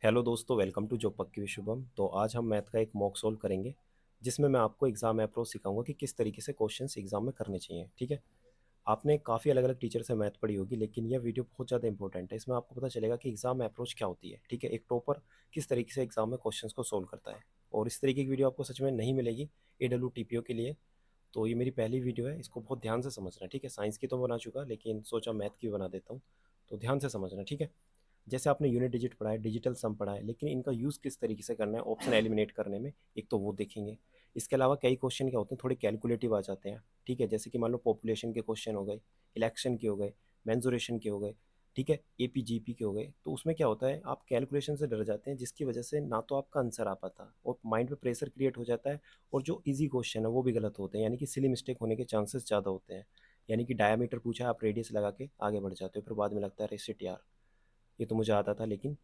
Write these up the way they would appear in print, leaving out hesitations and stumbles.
Hello दोस्तों, welcome to जो पक्की शुभम। तो आज हम मैथ का एक मॉक सोल्व करेंगे जिसमें मैं आपको एग्जाम अप्रोच सिखाऊंगा कि किस तरीके से क्वेश्चंस एग्जाम में करने चाहिए। ठीक है। आपने काफ़ी अलग अलग टीचर से मैथ पढ़ी होगी, लेकिन यह वीडियो बहुत ज़्यादा इंपॉर्टेंट है। इसमें आपको पता चलेगा कि एग्जाम अप्रोच क्या होती है। ठीक है, एक टॉपर किस तरीके से एग्जाम में क्वेश्चंस को सोल्व करता है। और इस तरीके की वीडियो आपको सच में नहीं मिलेगी AWTPO के लिए। तो ये मेरी पहली वीडियो है, इसको बहुत ध्यान से समझना। ठीक है, साइंस की तो बना चुका, लेकिन सोचा मैथ की भी बना देता हूँ। तो ध्यान से समझना। ठीक है। जैसे आपने यूनिट डिजिट पढ़ा है, डिजिटल सम पढ़ा है, लेकिन इनका यूज़ किस तरीके से करना है ऑप्शन एलिमिनेट करने में, एक तो वो देखेंगे। इसके अलावा कई क्वेश्चन क्या होते हैं, थोड़े कैलकुलेटिव आ जाते हैं। ठीक है, जैसे कि मान लो पॉपुलेशन के क्वेश्चन हो गए, इलेक्शन के हो गए, मेंसुरेशन के हो गए। ठीक है, APGP के हो गए। तो उसमें क्या होता है, आप कैलकुलेशन से डर जाते हैं, जिसकी वजह से ना तो आपका आंसर आ पाता और माइंड पे प्रेशर क्रिएट हो जाता है। और जो इजी क्वेश्चन है वो भी गलत होते हैं, यानी कि सिली मिस्टेक होने के चांसेस ज़्यादा होते हैं। यानी कि डायमीटर पूछा, आप रेडियस लगा के आगे बढ़ जाते हो, फिर बाद में लगता है अरे शिट यार, ये तो मुझे आता था लेकिन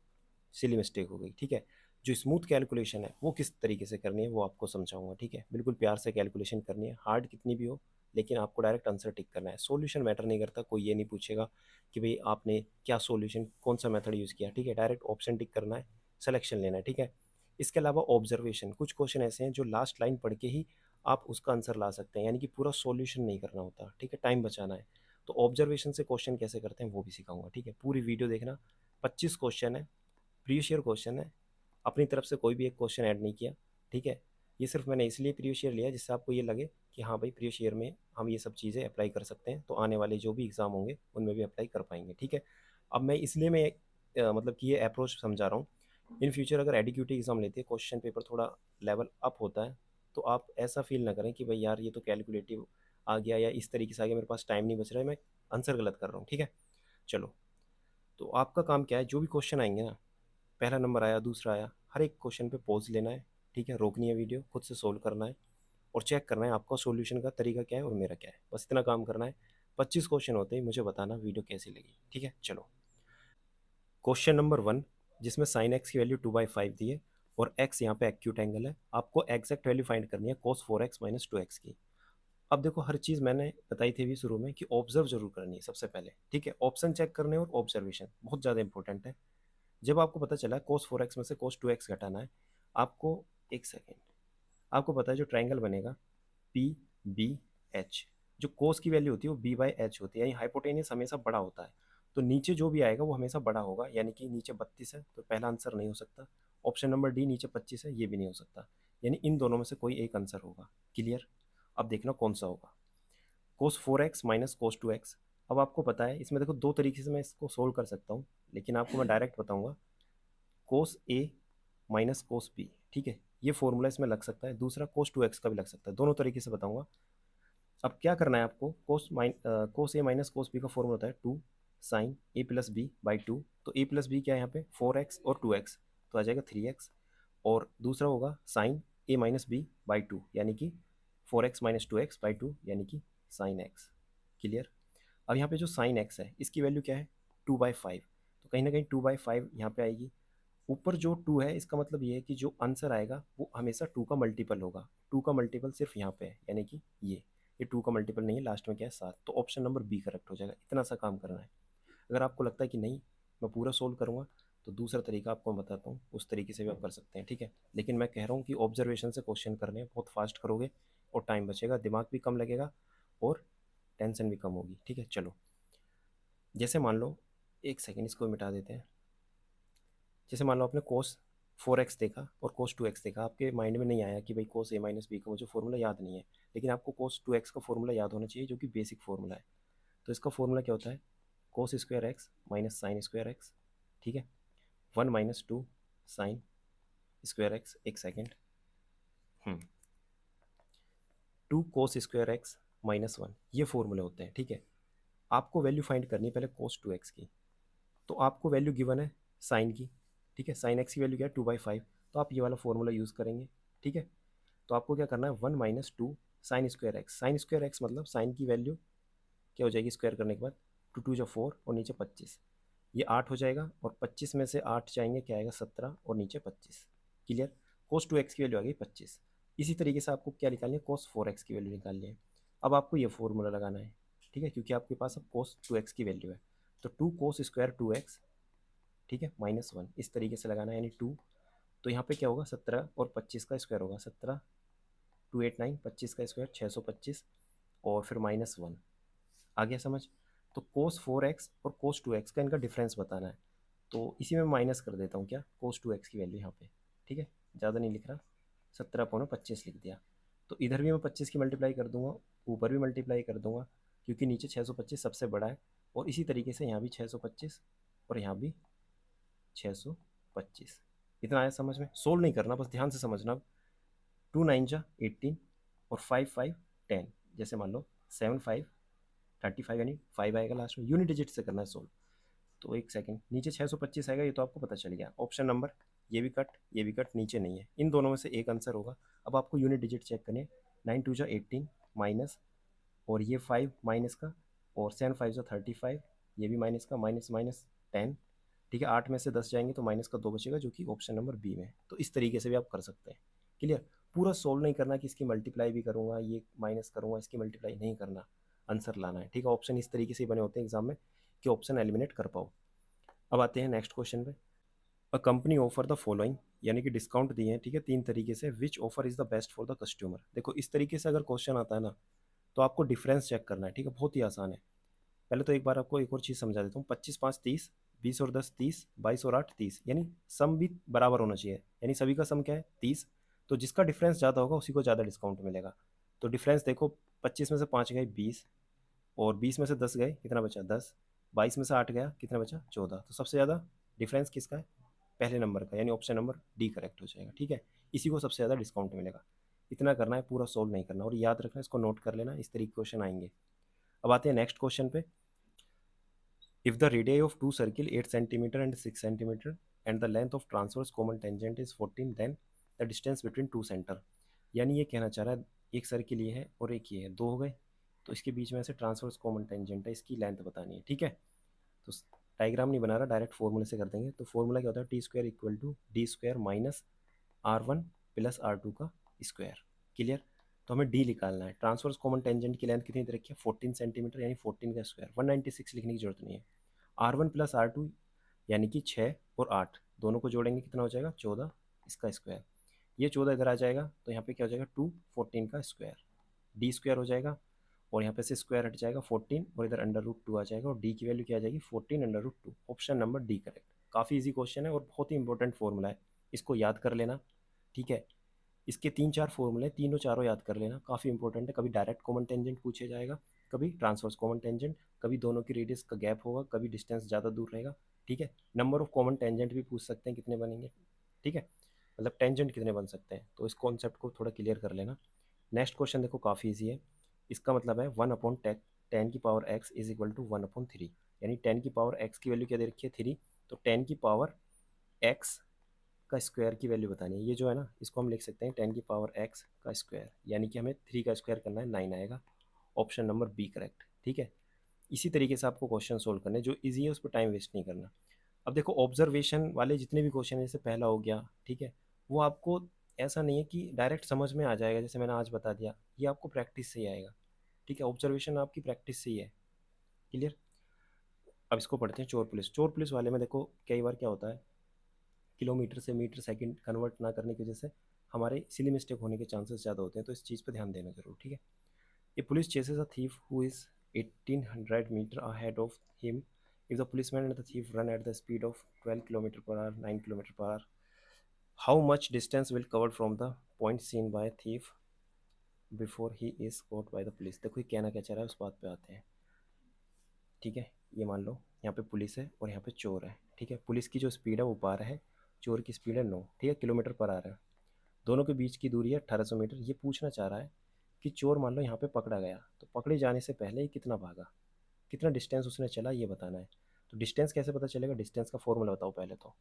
सिली मिस्टेक हो गई। ठीक है। जो स्मूथ कैलकुलेशन है वो किस तरीके से करनी है वो आपको समझाऊंगा। ठीक है, बिल्कुल प्यार से कैलकुलेशन करनी है, हार्ड कितनी भी हो, लेकिन आपको डायरेक्ट आंसर टिक करना है। सॉल्यूशन मैटर नहीं करता, कोई ये नहीं पूछेगा कि भाई आपने क्या सॉल्यूशन, कौन सा मेथड यूज़ किया। ठीक है, डायरेक्ट ऑप्शन टिक करना है, सिलेक्शन लेना है। ठीक है। इसके अलावा ऑब्जर्वेशन, कुछ क्वेश्चन ऐसे हैं जो लास्ट लाइन पढ़ के ही आप उसका आंसर ला सकते हैं, यानी कि पूरा सॉल्यूशन नहीं करना होता। ठीक है, टाइम बचाना है। तो ऑब्जर्वेशन से क्वेश्चन कैसे करते हैं वो भी सिखाऊंगा। ठीक है, पूरी वीडियो देखना। 25 क्वेश्चन है, प्रीवियस ईयर क्वेश्चन है। अपनी तरफ से कोई भी एक क्वेश्चन ऐड नहीं किया। ठीक है, ये सिर्फ मैंने इसलिए प्रीवियस ईयर लिया जिससे आपको ये लगे कि हाँ भाई, प्रीवियस ईयर में हम ये सब चीज़ें अप्लाई कर सकते हैं, तो आने वाले जो भी एग्ज़ाम होंगे उनमें भी अप्लाई कर पाएंगे। ठीक है। अब मैं इसलिए मैं मतलब कि ये अप्रोच समझा रहा हूँ। इन फ्यूचर अगर एडिक्यूटी एग्ज़ाम लेते हैं, क्वेश्चन पेपर थोड़ा लेवल अप होता है, तो आप ऐसा फील ना करें कि भाई यार ये तो कैलकुलेटिव आ गया या इस तरीके से आ गया, मेरे पास टाइम नहीं बच रहा है, मैं आंसर गलत कर रहा हूँ। ठीक है। चलो, तो आपका काम क्या है, जो भी क्वेश्चन आएंगे ना, पहला नंबर आया, दूसरा आया, हर एक क्वेश्चन पे पॉज लेना है। ठीक है, रोकनी है वीडियो, खुद से सोल्व करना है और चेक करना है आपका सॉल्यूशन का तरीका क्या है और मेरा क्या है। बस इतना काम करना है। 25 क्वेश्चन होते ही मुझे बताना वीडियो कैसी लगी। ठीक है, चलो। क्वेश्चन नंबर 1, जिसमें साइन एक्स की वैल्यू 2/5 दी है और एक्स यहाँ पे एक्यूट एंगल है, आपको एग्जैक्ट वैल्यू फाइंड करनी है cos 4x माइनस 2x की। अब देखो, हर चीज़ मैंने बताई थी अभी शुरू में कि ऑब्जर्व जरूर करनी है सबसे पहले। ठीक है, ऑप्शन चेक करने और ऑब्जर्वेशन बहुत ज़्यादा इंपॉर्टेंट है। जब आपको पता चला cos 4x में से cos 2x घटाना है, आपको, एक सेकेंड, आपको पता है जो ट्राइंगल बनेगा PBH, जो cos की वैल्यू होती है वो B/H होती है, यानी हाइपोटेनियस हमेशा बड़ा होता है। तो नीचे जो भी आएगा वो हमेशा बड़ा होगा, यानी कि नीचे 32 है तो पहला आंसर नहीं हो सकता। ऑप्शन नंबर डी, नीचे 25 है, ये भी नहीं हो सकता। यानी इन दोनों में से कोई एक आंसर होगा। क्लियर। अब देखना कौन सा होगा। cos 4x minus cos 2x। अब आपको पता है इसमें देखो दो तरीके से मैं इसको सोल्व कर सकता हूँ, लेकिन आपको मैं डायरेक्ट बताऊंगा। कोस ए माइनस कोस बी। ठीक है, ये फॉर्मूला इसमें लग सकता है, दूसरा कोस 2x का भी लग सकता है, दोनों तरीके से बताऊंगा। अब क्या करना है आपको, कोस ए माइनस कोस बी का फॉर्मूला होता है 2 sin A+B/2। तो A+B क्या है यहाँ पे, 4x और 2x, तो आ जाएगा 3x। और दूसरा होगा sin A-B/2, यानी कि 4x - 2x/2, यानी कि sin x। क्लियर। अब यहाँ पे जो sin x है इसकी वैल्यू क्या है, 2/5। तो कहीं ना कहीं 2/5 यहाँ पे आएगी। ऊपर जो 2 है इसका मतलब ये है कि जो आंसर आएगा वो हमेशा 2 का मल्टीपल होगा। 2 का मल्टीपल सिर्फ यहाँ पे है, यानी कि ये 2 का मल्टीपल नहीं है, लास्ट में क्या है 7। तो ऑप्शन नंबर बी करेक्ट हो जाएगा। इतना सा काम करना है। अगर आपको लगता है कि नहीं मैं पूरा सोल्व करूँगा, तो दूसरा तरीका आपको मैं बताता हूँ, उस तरीके से भी आप कर सकते हैं। ठीक है, लेकिन मैं कह रहा हूँ कि ऑब्जर्वेशन से क्वेश्चन करने हैं, बहुत फास्ट करोगे और टाइम बचेगा, दिमाग भी कम लगेगा और टेंशन भी कम होगी। ठीक है, चलो। जैसे मान लो, एक सेकेंड इसको मिटा देते हैं। जैसे मान लो आपने कोस 4x देखा और कोस 2x देखा, आपके माइंड में नहीं आया कि भाई कोस A-B का मुझे फॉर्मूला याद नहीं है, लेकिन आपको कोस 2x का फॉर्मूला याद होना चाहिए, जो कि बेसिक फॉर्मूला है। तो इसका फॉर्मूला क्या होता है, cos square x minus sine square x. ठीक है, 1 - 2 sin स्क्वायर एक्स। एक सेकेंड। 2 cos स्क्वायर एक्स - 1, ये फॉर्मूले होते हैं। ठीक है, आपको वैल्यू फाइंड करनी है पहले कोस 2x की। तो आपको वैल्यू गिवन है साइन की। ठीक है, साइन एक्स की वैल्यू क्या है, 2/5। तो आप ये वाला फॉर्मूला यूज़ करेंगे। ठीक है, तो आपको क्या करना है, 1 - 2 sin square x. Sine square x मतलब साइन की वैल्यू क्या हो जाएगी स्क्वायर करने के बाद, 2 × 2 = 4 और नीचे 25, ये 8 हो जाएगा। और 25 में से 8 जाएंगे, क्या आएगा 17 और नीचे 25। क्लियर। कोस 2x की वैल्यू आ गई 25। इसी तरीके से आपको क्या निकालनी है, कोस 4x की वैल्यू निकालनी है। अब आपको ये फॉर्मूला लगाना है। ठीक है, क्योंकि आपके पास अब कोस 2x की वैल्यू है। तो 2 cos² 2x ठीक है, -1 इस तरीके से लगाना है, यानी 2। तो यहाँ पे क्या होगा, 17 और 25 का स्क्वायर होगा, 17 289, 25 का स्क्वायर 625 और फिर -1। आ गया समझ? तो cos 4x और cos 2x का इनका डिफरेंस बताना है। तो इसी में माइनस कर देता हूँ क्या, cos 2x की वैल्यू यहाँ पे, ठीक है, ज़्यादा नहीं लिख रहा, 17/25 लिख दिया। तो इधर भी मैं 25 की मल्टीप्लाई कर दूंगा, ऊपर भी मल्टीप्लाई कर दूंगा, क्योंकि नीचे 625 सबसे बड़ा है। और इसी तरीके से यहाँ भी 625 और यहाँ भी 625। इतना आया समझ में? सोल्व नहीं करना, बस ध्यान से समझना। अब 2 9 जा 18 और 5 5 10, जैसे मान लो 7 5 35, यानी 5 आएगा लास्ट में, यूनिट डिजिट से करना है सोल्व। तो एक सेकंड, नीचे 625 आएगा, ये तो आपको पता चल गया। ऑप्शन नंबर, ये भी कट, ये भी कट, नीचे नहीं है, इन दोनों में से एक आंसर होगा। अब आपको यूनिट डिजिट चेक करने, 9 2 जा 18 माइनस, और ये 5 माइनस का, और 7 5 जा 35, ये भी माइनस का, माइनस माइनस 10, ठीक है, 8 में से 10 जाएंगे तो माइनस का 2 बचेगा, जो कि ऑप्शन नंबर बी में है। तो इस तरीके से भी आप कर सकते हैं। क्लियर? पूरा सोल्व नहीं करना कि इसकी मल्टीप्लाई भी करूँगा, ये माइनस करूँगा, इसकी मल्टीप्लाई नहीं करना, आंसर लाना है, ठीक है। ऑप्शन इस तरीके से ही बने होते हैं एग्जाम में कि ऑप्शन एलिमिनेट कर पाओ। अब आते हैं नेक्स्ट क्वेश्चन पे। A company offer the following, यानी कि डिस्काउंट दिए हैं, ठीक है, 3 तरीके से। Which offer is the best for the customer. देखो इस तरीके से अगर क्वेश्चन आता है ना, तो आपको डिफरेंस चेक करना है, ठीक है, बहुत ही आसान है। पहले तो एक बार आपको एक और चीज़ समझा देता हूँ। 25 5 30, 20 और 10 30, 22 और 8 30, यानी सम भी बराबर होना चाहिए, यानी सभी का सम क्या है 30। तो जिसका डिफरेंस ज़्यादा होगा उसी को ज़्यादा डिस्काउंट मिलेगा। तो डिफरेंस देखो, 25 में से 5 गए 20, और 20 में से 10 गए, कितना बचा 10, 22 में से 8 गया, कितना बचा 14। तो सबसे ज़्यादा डिफरेंस किसका है, पहले नंबर का, यानी ऑप्शन नंबर डी करेक्ट हो जाएगा, ठीक है। इसी को सबसे ज़्यादा डिस्काउंट मिलेगा। इतना करना है, पूरा सोल्व नहीं करना, और याद रखना, इसको नोट कर लेना, इस तरीके के क्वेश्चन आएंगे। अब आते हैं नेक्स्ट क्वेश्चन पे। If the radii of two circle 8 centimeter and 6 centimeter and the length of transverse common tangent is 14, then the distance between two center। यानी ये कहना चाह रहा है, एक सर्किल ये है और एक ये है, दो हो गए, तो इसके बीच में से ट्रांसवर्स कॉमन टेंजेंट है, इसकी लेंथ बतानी है, ठीक है। तो डायग्राम नहीं बना रहा, डायरेक्ट फॉर्मूले से कर देंगे। तो फॉर्मूला क्या होता है, T square equal to D square minus R1 plus R2 का स्क्वायर। क्लियर? तो हमें डी निकालना है। ट्रांसवर्स कॉमन टेंजेंट की लेंथ कितनी दे रखी है, 14 सेंटीमीटर, यानी 14 का स्क्वायर, 196 लिखने की जरूरत नहीं है। R1 प्लस R2 यानी कि 6 और 8 दोनों को जोड़ेंगे, कितना हो जाएगा 14, इसका स्क्वायर। ये 14 इधर आ जाएगा, तो यहाँ पे क्या हो जाएगा 2 14 का स्क्वायर, डी स्क्वायर हो जाएगा, और यहाँ पे से स्क्वायर हट जाएगा 14, और इधर अंडर रूट 2 आ जाएगा, और डी की वैल्यू क्या आ जाएगी 14 under root 2। Option number D correct. काफ़ी इजी क्वेश्चन है और बहुत ही इंपॉर्टेंट फॉर्मूला है, इसको याद कर लेना, ठीक है। इसके 3 4 फॉर्मूले, तीनों चारों याद कर लेना, काफ़ी इंपॉर्टेंट है। कभी डायरेक्ट कॉमन टेंजेंट पूछे जाएगा, कभी ट्रांसवर्स कॉमन टेंजेंट, कभी दोनों की रेडियस का गैप होगा, कभी डिस्टेंस ज़्यादा दूर रहेगा, ठीक है। नंबर ऑफ कॉमन टेंजेंट भी पूछ सकते हैं, कितने बनेंगे, ठीक है, मतलब टेंजेंट कितने बन सकते हैं। तो इस कॉन्सेप्ट को थोड़ा क्लियर कर लेना। नेक्स्ट क्वेश्चन देखो, काफ़ी ईजी है। इसका मतलब है 1/10 इज इक्वल टू 1/3, यानी 10 की पावर x की वैल्यू क्या दे रखी है 3, तो 10 की पावर x का स्क्वायर की वैल्यू बतानी है। ये जो है ना, इसको हम लिख सकते हैं 10 की पावर x का स्क्वायर, यानी कि हमें 3 का स्क्वायर करना है, 9 आएगा। ऑप्शन नंबर बी करेक्ट, ठीक है। इसी तरीके से आपको क्वेश्चन सोल्व करने, जो इजी है उस पर टाइम वेस्ट नहीं करना। अब देखो ऑब्जर्वेशन वाले जितने भी क्वेश्चन है, जैसे पहला हो गया, ठीक है, वो आपको ऐसा नहीं है कि डायरेक्ट समझ में आ जाएगा, जैसे मैंने आज बता दिया, ये आपको प्रैक्टिस से ही आएगा, ठीक है। ऑब्जर्वेशन आपकी प्रैक्टिस से ही है। क्लियर? अब इसको पढ़ते हैं चोर पुलिस। चोर पुलिस वाले में देखो कई बार क्या होता है, किलोमीटर से मीटर सेकंड कन्वर्ट ना करने की वजह से हमारे सिली मिस्टेक होने के चांसेस ज़्यादा होते हैं, तो इस चीज़ पे ध्यान देना जरूर, ठीक है। A police chases a thief who is 1800 meter ahead of him. If the policeman and the thief run at the speed of 12 km per hour, 9 km per hour, how much distance will cover from the point seen by a thief before he is caught by the police। देखो ये कहना क्या चाह रहा है, उस बात पे आते हैं, ठीक है। ये मान लो यहाँ पे पुलिस है और यहाँ पे चोर है, ठीक है। पुलिस की जो स्पीड है वो 12 है, चोर की स्पीड है 9, ठीक है, किलोमीटर पर आ रहा है। दोनों के बीच की दूरी है 1800 मीटर। ये पूछना चाह रहा है कि चोर मान लो यहाँ पे पकड़ा गया, तो पकड़े जाने से पहले ही कितना भागा, कितना डिस्टेंस उसने चला, ये बताना है। तो डिस्टेंस कैसे पता चलेगा, डिस्टेंस का फॉर्मूला बताओ पहले तो।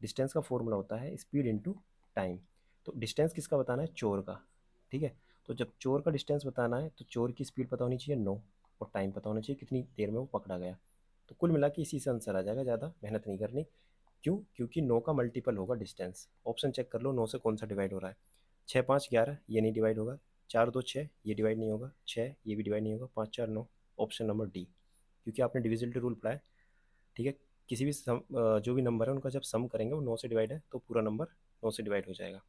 डिस्टेंस का फॉर्मूला होता है स्पीड इंटू टाइम। तो डिस्टेंस किसका बताना है, चोर का, ठीक है। तो जब चोर का डिस्टेंस बताना है, तो चोर की स्पीड पता होनी चाहिए 9, और टाइम पता होना चाहिए कितनी देर में वो पकड़ा गया। तो कुल मिला के इसी से आंसर आ जाएगा, ज़्यादा मेहनत नहीं करनी। क्यों? क्योंकि 9 का मल्टीपल होगा डिस्टेंस। ऑप्शन चेक कर लो, 9 से कौन सा डिवाइड हो रहा है। 6 5 11, ये नहीं डिवाइड होगा। 4 2 6, ये डिवाइड नहीं होगा। 6, ये भी डिवाइड नहीं होगा। 5 4 9, ऑप्शन नंबर डी, क्योंकि आपने डिविजिबिलिटी रूल पढ़ा है, ठीक है, किसी भी जो भी नंबर है उनका जब सम करेंगे वो 9 से डिवाइड है तो पूरा नंबर 9 से डिवाइड हो जाएगा।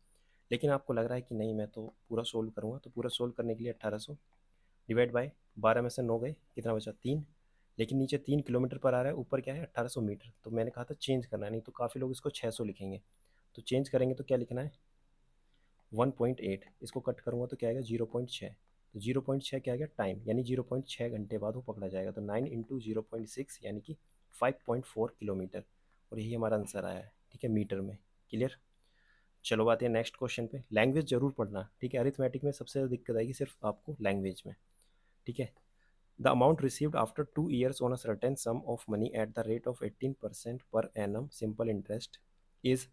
लेकिन आपको लग रहा है कि नहीं मैं तो पूरा सोल्व करूँगा, तो पूरा सोल्व करने के लिए 1800 डिवाइड बाय 12 में से 9 गए, कितना बचा 3। लेकिन नीचे 3 किलोमीटर पर आ रहा है, ऊपर क्या है 1800 मीटर, तो मैंने कहा था चेंज करना है, नहीं तो काफ़ी लोग इसको 600 लिखेंगे। तो चेंज करेंगे तो क्या लिखना है 1.8, इसको कट करूँगा तो क्या आएगा 0.6। तो 0.6 क्या आ गया टाइम, यानी 0.6 घंटे बाद वो पकड़ा जाएगा। तो 9 इंटू 0.6 यानी कि 5.4 किलोमीटर, और यही हमारा आंसर आया है, ठीक है, मीटर में। क्लियर। चलो आते हैं नेक्स्ट क्वेश्चन पे। लैंग्वेज जरूर पढ़ना, ठीक है, अरिथमेटिक में सबसे ज़्यादा दिक्कत आएगी सिर्फ आपको लैंग्वेज में, ठीक है। The amount received after 2 years on a certain sum of money at the rate of 18% per annum simple interest is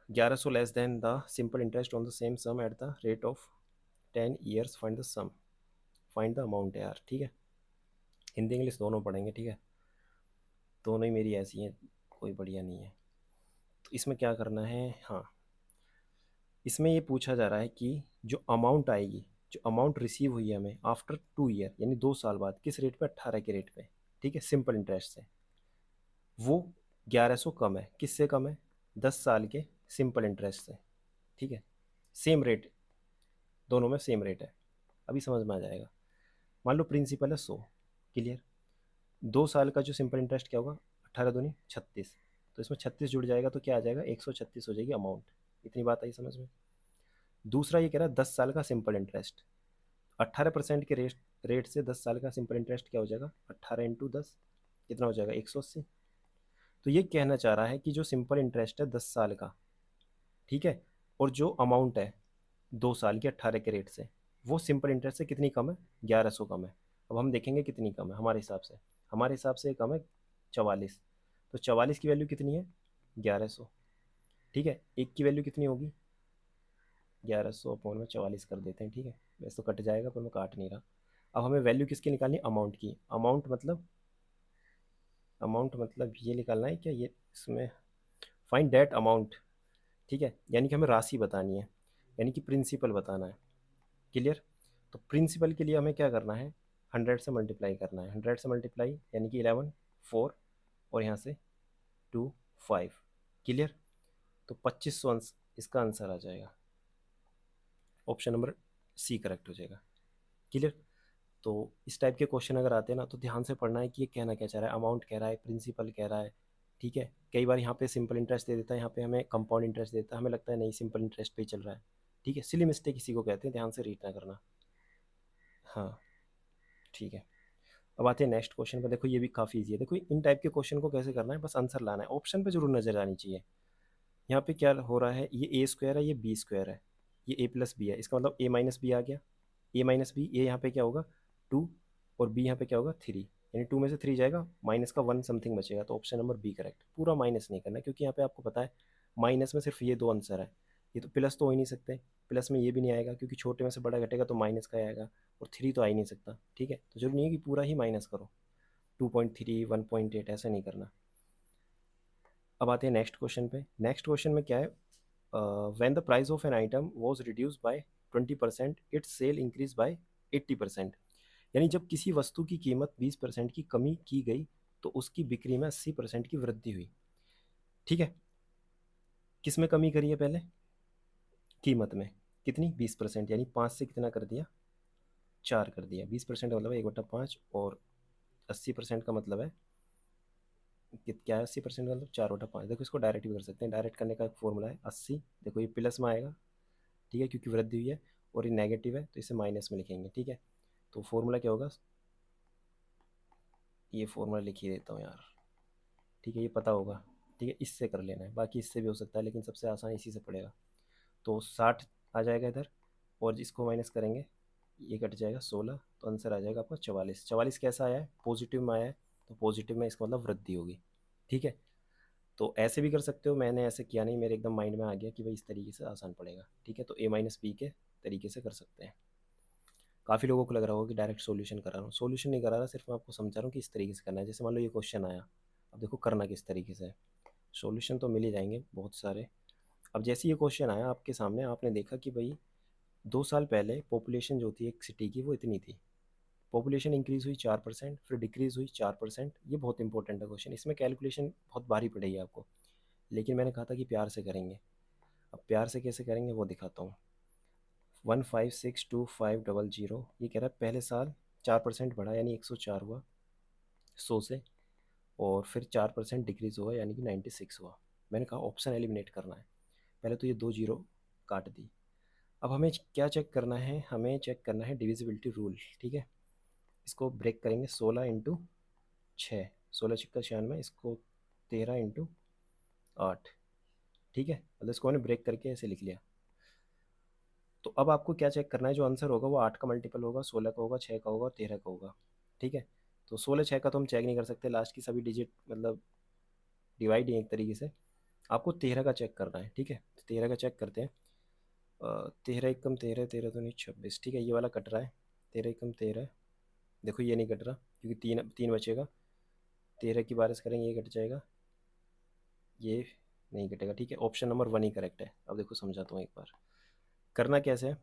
1100 less than the simple interest on the same sum at the rate of 10 years। Find the sum, find the amount है यार, ठीक है। Hindi English दोनों पढ़ेंगे, ठीक है, दोनों ही मेरी ऐसी हैं, कोई बढ़िया नहीं है। तो इसमें क्या करना है, हाँ, इसमें ये पूछा जा रहा है कि जो अमाउंट आएगी, जो अमाउंट रिसीव हुई है हमें आफ्टर 2 year यानी 2 साल बाद, किस रेट पे 18 के रेट पे, ठीक है, सिंपल इंटरेस्ट से, वो 1100 कम है, किससे कम है 10 साल के सिंपल इंटरेस्ट से, ठीक है। सेम रेट, दोनों में सेम रेट है। अभी समझ में आ जाएगा। मान लो प्रिंसिपल है 100, क्लियर। 2 साल का जो सिंपल इंटरेस्ट क्या होगा 18 दूनी 36, तो इसमें 36 जुड़ जाएगा तो क्या आ जाएगा 136 हो जाएगी अमाउंट। इतनी बात आई समझ में। दूसरा ये कह रहा है 10 साल का सिंपल इंटरेस्ट, 18% के रेट से 10 साल का सिंपल इंटरेस्ट क्या हो जाएगा 18 इंटू 10, कितना हो जाएगा 180। तो ये कहना चाह रहा है कि जो सिंपल इंटरेस्ट है 10 साल का, ठीक है, और जो अमाउंट है 2 साल की 18 के रेट से, वो सिंपल इंटरेस्ट से कितनी कम है 1100 कम है। अब हम देखेंगे कितनी कम है हमारे हिसाब से, हमारे हिसाब से कम है 44। तो 44 की वैल्यू कितनी है 1100, ठीक है। एक की वैल्यू कितनी होगी 1100 अपॉन में 44 कर देते हैं, ठीक है, वैसे तो कट जाएगा पर मैं काट नहीं रहा। अब हमें वैल्यू किसकी निकालनी अमाउंट की, अमाउंट मतलब ये निकालना है क्या, ये इसमें फाइंड दैट अमाउंट, ठीक है, यानी कि हमें राशि बतानी है, यानी कि प्रिंसिपल बताना है। क्लियर। तो प्रिंसिपल के लिए हमें क्या करना है 100 से मल्टीप्लाई करना है, 100 से मल्टीप्लाई यानी कि 11 4 और यहाँ से 2 5। क्लियर। तो 2500 इसका आंसर आ जाएगा, ऑप्शन नंबर सी करेक्ट हो जाएगा। क्लियर। तो इस टाइप के क्वेश्चन अगर आते हैं ना तो ध्यान से पढ़ना है कि ये कहना क्या चाह रहा है, अमाउंट कह रहा है प्रिंसिपल कह रहा है, ठीक है। कई बार यहाँ पे सिंपल इंटरेस्ट दे देता है, यहाँ पे हमें कंपाउंड इंटरेस्ट देता है, हमें लगता है नहीं सिंपल इंटरेस्ट पे ही चल रहा है, ठीक है। सिली मिस्टेक इसी को कहते हैं, ध्यान से रीड ना करना। हाँ, ठीक है। अब आते हैं नेक्स्ट क्वेश्चन पर। देखो ये भी काफ़ी ईजी है। देखो इन टाइप के क्वेश्चन को कैसे करना है, बस आंसर लाना है, ऑप्शन पे जरूर नजर आनी चाहिए। यहाँ पे क्या हो रहा है, ये ए स्क्वायर है, ये बी स्क्वायर है, ये ए प्लस बी है, इसका मतलब ए माइनस बी आ गया, ए माइनस बी, ए यहाँ पे क्या होगा 2 और बी यहाँ पे क्या होगा 3, यानी 2 में से 3 जाएगा, माइनस का 1 समथिंग बचेगा, तो ऑप्शन नंबर बी करेक्ट। पूरा माइनस नहीं करना क्योंकि यहाँ पे आपको पता है माइनस में सिर्फ ये दो आंसर है, ये तो प्लस तो हो ही नहीं सकते, प्लस में ये भी नहीं आएगा क्योंकि छोटे में से बड़ा घटेगा तो माइनस का आएगा, और 3 तो आ ही नहीं सकता, ठीक है। तो जरूरी नहीं है कि पूरा ही माइनस करो, 2.3 1.8 ऐसा नहीं करना। अब आते हैं नेक्स्ट क्वेश्चन पे। नेक्स्ट क्वेश्चन में क्या है, when the price of an item was reduce by 20% its sale increase by 80%। यानी जब किसी वस्तु की कीमत 20% की कमी की गई तो उसकी बिक्री में 80% की वृद्धि हुई, ठीक है। किस में कमी करी है पहले, कीमत में, कितनी 20%, यानी 5 से कितना कर दिया 4 कर दिया। 20% का मतलब है 1/5, और 80% का मतलब है क्या है, 80% का मतलब 4/5। देखो इसको डायरेक्ट भी कर सकते हैं, डायरेक्ट करने का एक फॉर्मूला है 80, देखो ये प्लस में आएगा, ठीक है, क्योंकि वृद्धि हुई है, और ये नेगेटिव है तो इसे माइनस में लिखेंगे, ठीक है। तो फॉर्मूला क्या होगा, ये फॉर्मूला लिख ही देता हूँ यार, ठीक है, ये पता होगा, ठीक है, इससे कर लेना है, बाकी इससे भी हो सकता है लेकिन सबसे आसान इसी से पड़ेगा। तो 60 आ जाएगा इधर, और इसको माइनस करेंगे ये कट जाएगा 16, तो आंसर आ जाएगा आपका 44। 44 कैसा आया है पॉजिटिव में आया है, तो पॉजिटिव में इसका मतलब वृद्धि होगी, ठीक है। तो ऐसे भी कर सकते हो, मैंने ऐसे किया नहीं, मेरे एकदम माइंड में आ गया कि भाई इस तरीके से आसान पड़ेगा, ठीक है। तो ए माइनस बी के तरीके से कर सकते हैं। काफ़ी लोगों को लग रहा होगा कि डायरेक्ट सॉल्यूशन करा रहा हूँ, सॉल्यूशन नहीं करा रहा, सिर्फ मैं आपको समझा रहा हूँ कि इस तरीके से करना है। जैसे मान लो ये क्वेश्चन आया, अब देखो करना किस तरीके से है, सॉल्यूशन तो मिल ही जाएंगे बहुत सारे। अब जैसे ये क्वेश्चन आया आपके सामने, आपने देखा कि भाई 2 साल पहले पॉपुलेशन जो थी एक सिटी की वो इतनी थी, पॉपुलेशन इंक्रीज़ हुई 4%, फिर डिक्रीज़ हुई 4%। ये बहुत इंपॉर्टेंट है क्वेश्चन, इसमें कैलकुलेशन बहुत भारी पड़ेगी आपको, लेकिन मैंने कहा था कि प्यार से करेंगे। अब प्यार से कैसे करेंगे वो दिखाता हूँ। 1562500, ये कह रहा है पहले साल 4% बढ़ा यानी 104 हुआ 100 से, और फिर 4% डिक्रीज़ हुआ यानी कि 96 हुआ। मैंने कहा ऑप्शन एलिमिनेट करना है। पहले तो ये 2 जीरो काट दी। अब हमें क्या चेक करना है, हमें चेक करना है डिविजिबिलिटी रूल। ठीक है, इसको ब्रेक करेंगे। 16 × 6, 16 × 6 = 96, इसको 13 × 8। ठीक है, मतलब इसको मैंने ब्रेक करके ऐसे लिख लिया। तो अब आपको क्या चेक करना है, जो आंसर होगा वो 8 का मल्टीपल होगा, 16 का होगा, 6 का होगा और 13 का होगा। ठीक है, तो 16 6 का तो हम चेक नहीं कर सकते, लास्ट की सभी डिजिट मतलब डिवाइड ही है एक तरीके से। आपको 13 का चेक करना है। ठीक है, तो 13 का चेक करते हैं। 13 एकम 13, 13 तो नहीं 26। ठीक है, ये वाला कट रहा है। 13 एकम 13, देखो ये नहीं कट रहा क्योंकि तीन तीन बचेगा। 13 की बारिश करेंगे, ये कट जाएगा, ये नहीं कटेगा। ठीक है, ऑप्शन नंबर 1 ही करेक्ट है। अब देखो समझाता हूँ एक बार करना कैसे है।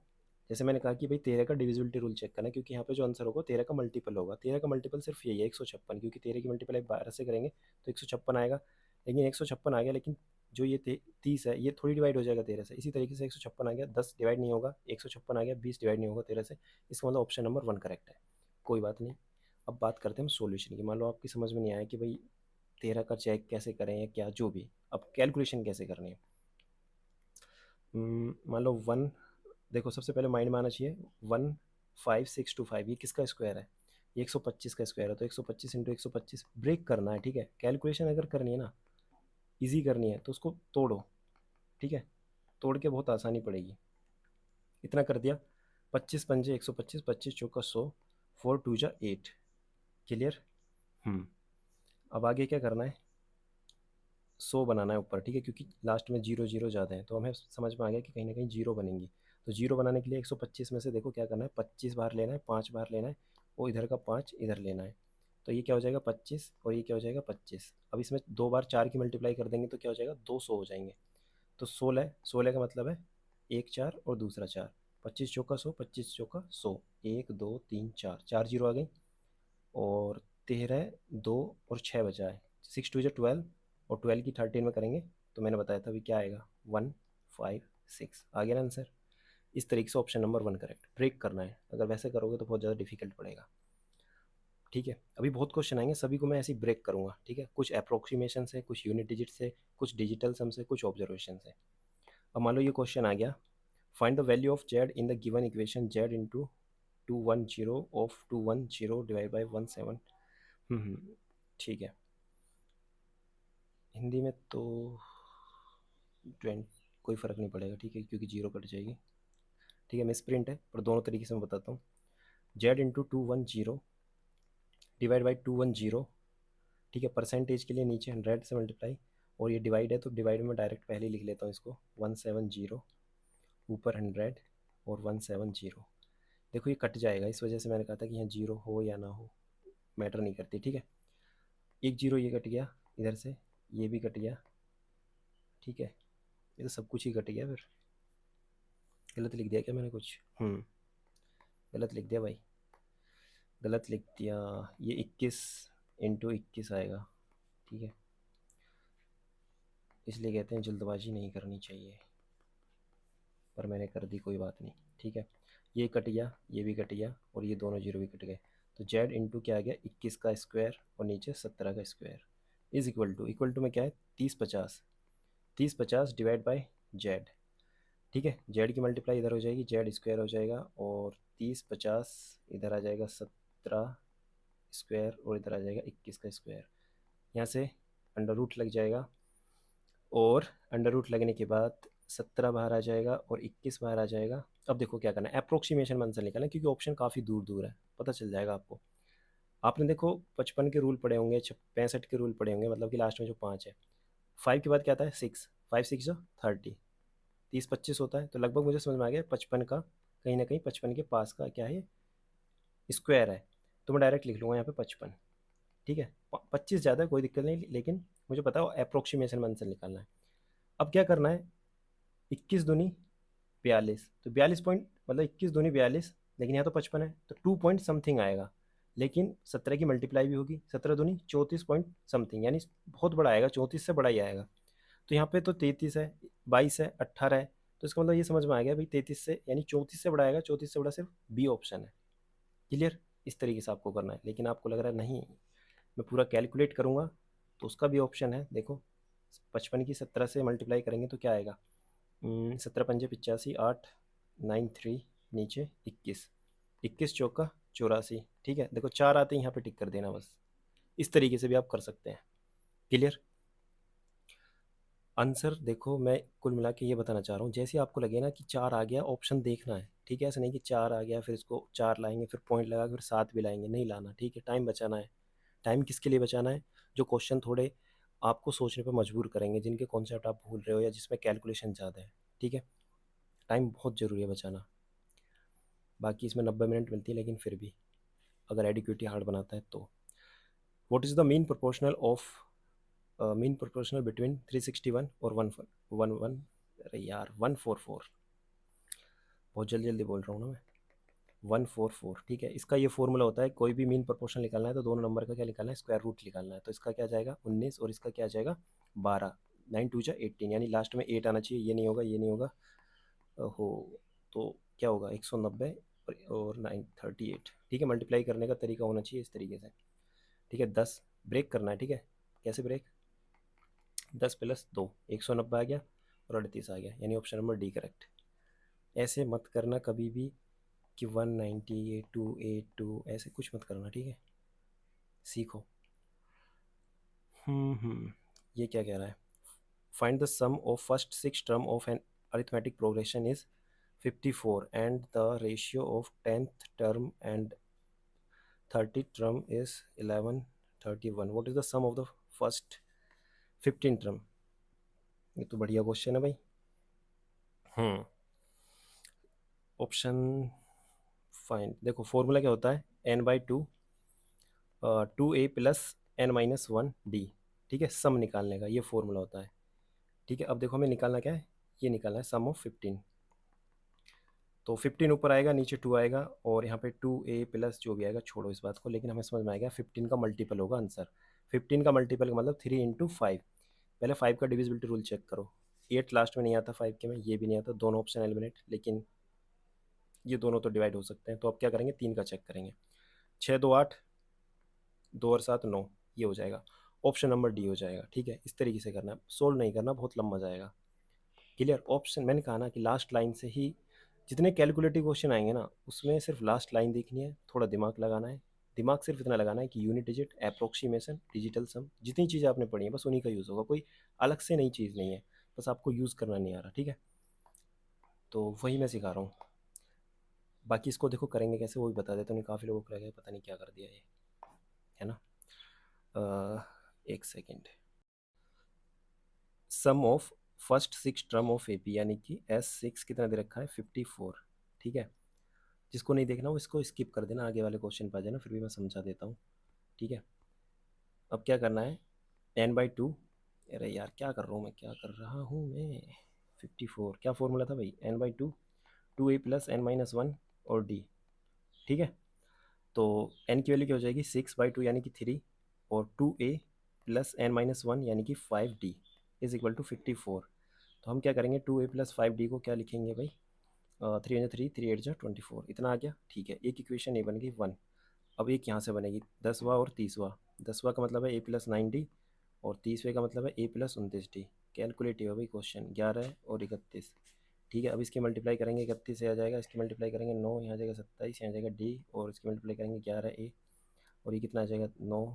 जैसे मैंने कहा कि भाई 13 का डिविजिबिलिटी रूल चेक करना है, क्योंकि यहाँ पे जो आंसर होगा 13 का मल्टीपल होगा। 13 का मल्टीपल सिर्फ यही है 156, क्योंकि 13 की मल्टीपल 12 से करेंगे तो 156 आएगा। लेकिन 156 आ गया, लेकिन जो ये 30 है ये थोड़ी डिवाइड हो जाएगा 13 से। इसी तरीके से 156 आ गया, 10 डिवाइड नहीं होगा। 156 आ गया, 20 डिवाइड नहीं होगा 13 से। इसका मतलब ऑप्शन नंबर 1 करेक्ट है। कोई बात नहीं, अब बात करते हैं हम सोल्यूशन की। मान लो आपकी समझ में नहीं आया कि भाई 13 का चेक कैसे करें या क्या, जो भी अब कैलकुलेशन कैसे करनी है। मान लो 1, देखो सबसे पहले माइंड में आना चाहिए 15625, ये किसका स्क्वायर है, ये 125 का स्क्वायर है। तो 125 × 125 ब्रेक करना है। ठीक है, कैलकुलेशन अगर करनी है ना, इजी करनी है तो उसको तोड़ो। ठीक है, तोड़ के बहुत आसानी पड़ेगी। इतना कर दिया, 25 पंजे 125, 25 चौका 100, 4 2 जा 8। क्लियर। अब आगे क्या करना है, 100 बनाना है ऊपर। ठीक है, क्योंकि लास्ट में जीरो जीरो ज़्यादा है, तो हमें समझ में आ गया कि कहीं ना कहीं जीरो बनेंगी। तो जीरो बनाने के लिए 125 में से देखो क्या करना है, 25 बाहर लेना है, 5 बाहर लेना है, और इधर का 5 इधर लेना है। तो ये क्या हो जाएगा 25, और ये क्या हो जाएगा 25। अब इसमें 2 बार 4 की मल्टीप्लाई कर देंगे तो क्या हो जाएगा 200 हो जाएंगे। तो 16, 16 का मतलब है एक 4 और दूसरा 4। 25 चौका 100, 25 चौका 100, 1 2 3 4, 4 जीरो आ गई। और 13, 2 और 6 बचा है, 6 2 12, और 12 की 13 में करेंगे तो मैंने बताया था अभी क्या आएगा 156 आ गया ना आंसर। इस तरीके से ऑप्शन नंबर 1 करेक्ट। ब्रेक करना है, अगर वैसे करोगे तो बहुत ज़्यादा डिफिकल्ट पड़ेगा। ठीक है, अभी बहुत क्वेश्चन आएंगे, सभी को मैं ऐसे ही ब्रेक करूँगा। ठीक है, कुछ अप्रोक्सीमेशन से, कुछ यूनिट डिजिट से, कुछ डिजिटल सम से, कुछ ऑब्जर्वेशन से। अब मान लो ये क्वेश्चन आ गया, find the value of Z in the given equation Z into 210 of 210 divide by 17। ठीक है, हिंदी में तो 20 कोई फ़र्क नहीं पड़ेगा। ठीक है, क्योंकि जीरो कट जाएगी। ठीक है, मिस प्रिंट है, पर दोनों तरीके से मैं बताता हूँ। Z into 210 divide by 210। ठीक है, परसेंटेज के लिए नीचे 100 से मल्टीप्लाई, और ये डिवाइड है तो डिवाइड में डायरेक्ट पहले ही लिख लेता हूँ इसको, 170 ऊपर 100 और 170। देखो ये कट जाएगा, इस वजह से मैंने कहा था कि यहाँ जीरो हो या ना हो मैटर नहीं करती। ठीक है, एक जीरो ये कट गया इधर से, ये भी कट गया। ठीक है, ये तो सब कुछ ही कट गया। फिर गलत लिख दिया क्या मैंने कुछ? गलत लिख दिया भाई, गलत लिख दिया। ये 21 × 21 आएगा। ठीक है, इसलिए कहते हैं जल्दबाजी नहीं करनी चाहिए, पर मैंने कर दी, कोई बात नहीं। ठीक है, ये कट गया, ये भी कट गया, और ये दोनों जीरो भी कट गए। तो जेड इंटू क्या आ गया 21 का स्क्वायर और नीचे 17 का स्क्वायर इज इक्वल टू में क्या है 30 50, 30 50 डिवाइड बाई जेड। ठीक है, जेड की मल्टीप्लाई इधर हो जाएगी, जेड स्क्वायर हो जाएगा, और 30 50 इधर आ जाएगा 17 स्क्वायर, और इधर आ जाएगा 21 का स्क्वायर। यहाँ से अंडर रूट लग जाएगा, और अंडर रूट लगने के बाद 17 बाहर आ जाएगा और 21 बाहर आ जाएगा। अब देखो क्या करना है, अप्रोक्सीमेशन मन से निकालना है, क्योंकि ऑप्शन काफ़ी दूर दूर है, पता चल जाएगा आपको। आपने देखो 55 के रूल पढ़े होंगे, 65 के रूल पढ़े होंगे, मतलब कि लास्ट में जो 5 है। 5 के बाद क्या आता है 6, 5 6 जो 30, 30 25 होता है। तो लगभग मुझे समझ में आ गया 55 का कहीं ना कहीं 55 के पास का क्या है, स्क्वायर है। तो मैं डायरेक्ट लिख लूँगा यहाँ पे 55। ठीक है, 25 ज़्यादा है कोई दिक्कत नहीं, लेकिन मुझे पता है अप्रोक्सीमेशन मन से निकालना है। अब क्या करना है, 21 दूनी 42, तो 42 पॉइंट मतलब 21 दूनी 42, लेकिन यहाँ तो 55 है तो 2 पॉइंट समथिंग आएगा। लेकिन 17 की मल्टीप्लाई भी होगी, 17 दूनी 34 पॉइंट समथिंग, यानी बहुत बड़ा आएगा, 34 से बड़ा ही आएगा। तो यहाँ पे तो 33 है, 22 है, 18 है, तो इसका मतलब ये समझ में आ गया भाई 33 से यानी 34 से बड़ा आएगा, 34 से बड़ा सिर्फ बी ऑप्शन है। क्लियर? इस तरीके से आपको करना है, लेकिन आपको लग रहा है नहीं मैं पूरा कैलकुलेट करूँगा तो उसका भी ऑप्शन है। देखो 55 की 17 से मल्टीप्लाई करेंगे तो क्या आएगा, 17 पंजे 85, 8 9 3 नीचे 21, 21 चौका 84। ठीक है, देखो 4 आते हैं यहाँ पे टिक कर देना बस। इस तरीके से भी आप कर सकते हैं। क्लियर? आंसर देखो मैं कुल मिला के ये बताना चाह रहा हूँ, जैसे आपको लगे ना कि 4 आ गया ऑप्शन देखना है। ठीक है, ऐसा नहीं कि 4 आ गया फिर इसको 4 लाएंगे फिर पॉइंट लगा के फिर 7 भी लाएंगे, नहीं लाना। ठीक है, टाइम बचाना है। टाइम किसके लिए बचाना है? जो क्वेश्चन थोड़े आपको सोचने पर मजबूर करेंगे, जिनके कॉन्सेप्ट आप भूल रहे हो या जिसमें कैलकुलेशन ज़्यादा है। ठीक है, टाइम बहुत ज़रूरी है बचाना। बाकी इसमें 90 मिनट मिलती है, लेकिन फिर भी अगर एडिक्विटी हार्ड बनाता है तो। What is the mean proportional between 361 और 1 अरे यार 144, बहुत जल्दी जल्दी बोल रहा हूँ ना मैं। 144। ठीक है, इसका ये फॉर्मूला होता है, कोई भी मीन प्रोपोर्शन निकालना है तो दोनों नंबर का क्या निकालना है, स्क्वायर रूट निकालना है। तो इसका क्या जाएगा 19 और इसका क्या जाएगा 12, 9 2 जा 18, यानी लास्ट में 8 आना चाहिए। ये नहीं होगा, ये नहीं होगा हो, तो क्या होगा 190 और 938। ठीक है, मल्टीप्लाई करने का तरीका होना चाहिए इस तरीके से। ठीक है, 10 ब्रेक करना है। ठीक है, कैसे ब्रेक, 10 + 2 190 आ गया और 38 आ गया, यानी ऑप्शन नंबर डी करेक्ट। ऐसे मत करना कभी भी कि 190 282 ऐसे कुछ मत करना। ठीक है, सीखो। ये क्या कह रहा है, find the sum of first 6 term of an arithmetic progression is 54 and the ratio of 10th term and 30th term is 1131। What is the sum of the first 15 term? ये तो बढ़िया क्वेश्चन है भाई। ऑप्शन फाइंड, देखो formula क्या होता है, n/2 2a + n-1 d। ठीक है, सम निकालने का ये फॉर्मूला होता है। ठीक है, अब देखो हमें निकालना क्या है, ये निकालना है सम ऑफ 15। तो 15 ऊपर आएगा, नीचे 2 आएगा, और यहाँ पे 2a+ जो भी आएगा छोड़ो इस बात को, लेकिन हमें समझ में आएगा 15 का मल्टीपल होगा आंसर। 15 का मल्टीपल का मतलब 3 × 5। पहले 5 का डिविजिबिलिटी रूल चेक करो। 8 लास्ट में नहीं आता 5 के में, ये भी नहीं आता, दोनों ऑप्शन एलिमिनेट, लेकिन ये दोनों तो डिवाइड हो सकते हैं। तो अब क्या करेंगे, 3 का चेक करेंगे। 6 2 8, 2 और 7 9, ये हो जाएगा, ऑप्शन नंबर डी हो जाएगा। ठीक है, इस तरीके से करना है, सोल्व नहीं करना, बहुत लंबा जाएगा। क्लियर? ऑप्शन मैंने कहा ना कि लास्ट लाइन से ही जितने कैलकुलेटिव क्वेश्चन आएंगे ना, उसमें सिर्फ लास्ट लाइन देखनी है, थोड़ा दिमाग लगाना है। दिमाग सिर्फ इतना लगाना है कि यूनिट डिजिट, अप्रोक्सीमेशन, डिजिटल सम, जितनी चीज़ें आपने पढ़ी हैं बस उन्हीं का यूज़ होगा, कोई अलग से नई चीज़ नहीं है, बस आपको यूज़ करना नहीं आ रहा। ठीक है, तो वही मैं सिखा रहा हूँ। बाकी इसको देखो करेंगे कैसे वो भी बता देता हूँ, काफ़ी लोगों को लगे पता नहीं क्या कर दिया ये, है ना। एक second. Sum of first 6 term of A P, यानी कि S6 कितना दे रखा है 54। ठीक है, जिसको नहीं देखना वो इसको स्किप कर देना, आगे वाले क्वेश्चन पर आ जाना, फिर भी मैं समझा देता हूँ। ठीक है, अब क्या करना है, n/2, अरे यार क्या कर रहा हूँ मैं, क्या कर रहा हूँ मैं, 54 क्या फॉर्मूला था भाई, n/2 2a + n-1 और d। ठीक है, तो n की वैल्यू क्या हो जाएगी 6/2 यानी कि 3, और 2a + n-1 यानी कि 5d इज इक्वल टू 54। तो हम क्या करेंगे, 2a + 5d को क्या लिखेंगे भाई, 3 × 3 3 8 24, इतना आ गया। ठीक है, एक इक्वेशन ये बन गई 1। अब एक यहाँ से बनेगी 10वां और 30वां। 10वां का मतलब है a + 9d, और 30वें का मतलब है a + 29d। कैलकुलेटिव है भाई क्वेश्चन, 11 और 31। ठीक है, अब इसकी मल्टीप्लाई करेंगे 31 से आ जाएगा, इसकी मल्टीप्लाई करेंगे 9, यहाँ आ जाएगा 27, यहाँ आ जाएगा d, और इसकी मल्टीप्लाई करेंगे 11a, और ये कितना आ जाएगा 9,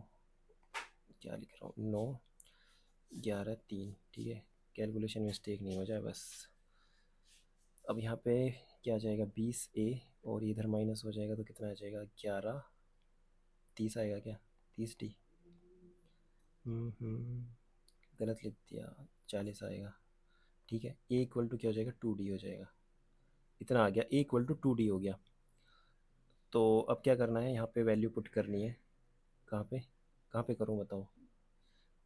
क्या लिख रहा हूँ 9 11 3। ठीक है, कैलकुलेशन मिस्टेक नहीं हो जाए बस। अब यहाँ पे क्या आ जाएगा 20a, और इधर माइनस हो जाएगा तो कितना आ जाएगा 11, 30 आएगा क्या, 30d। गलत लिख दिया, 40 आएगा। ठीक है, a = क्या हो जाएगा 2d हो जाएगा, इतना आ गया, a = 2d हो गया। तो अब क्या करना है, यहाँ पे वैल्यू पुट करनी है, कहाँ पे कहाँ पे करूँ बताओ,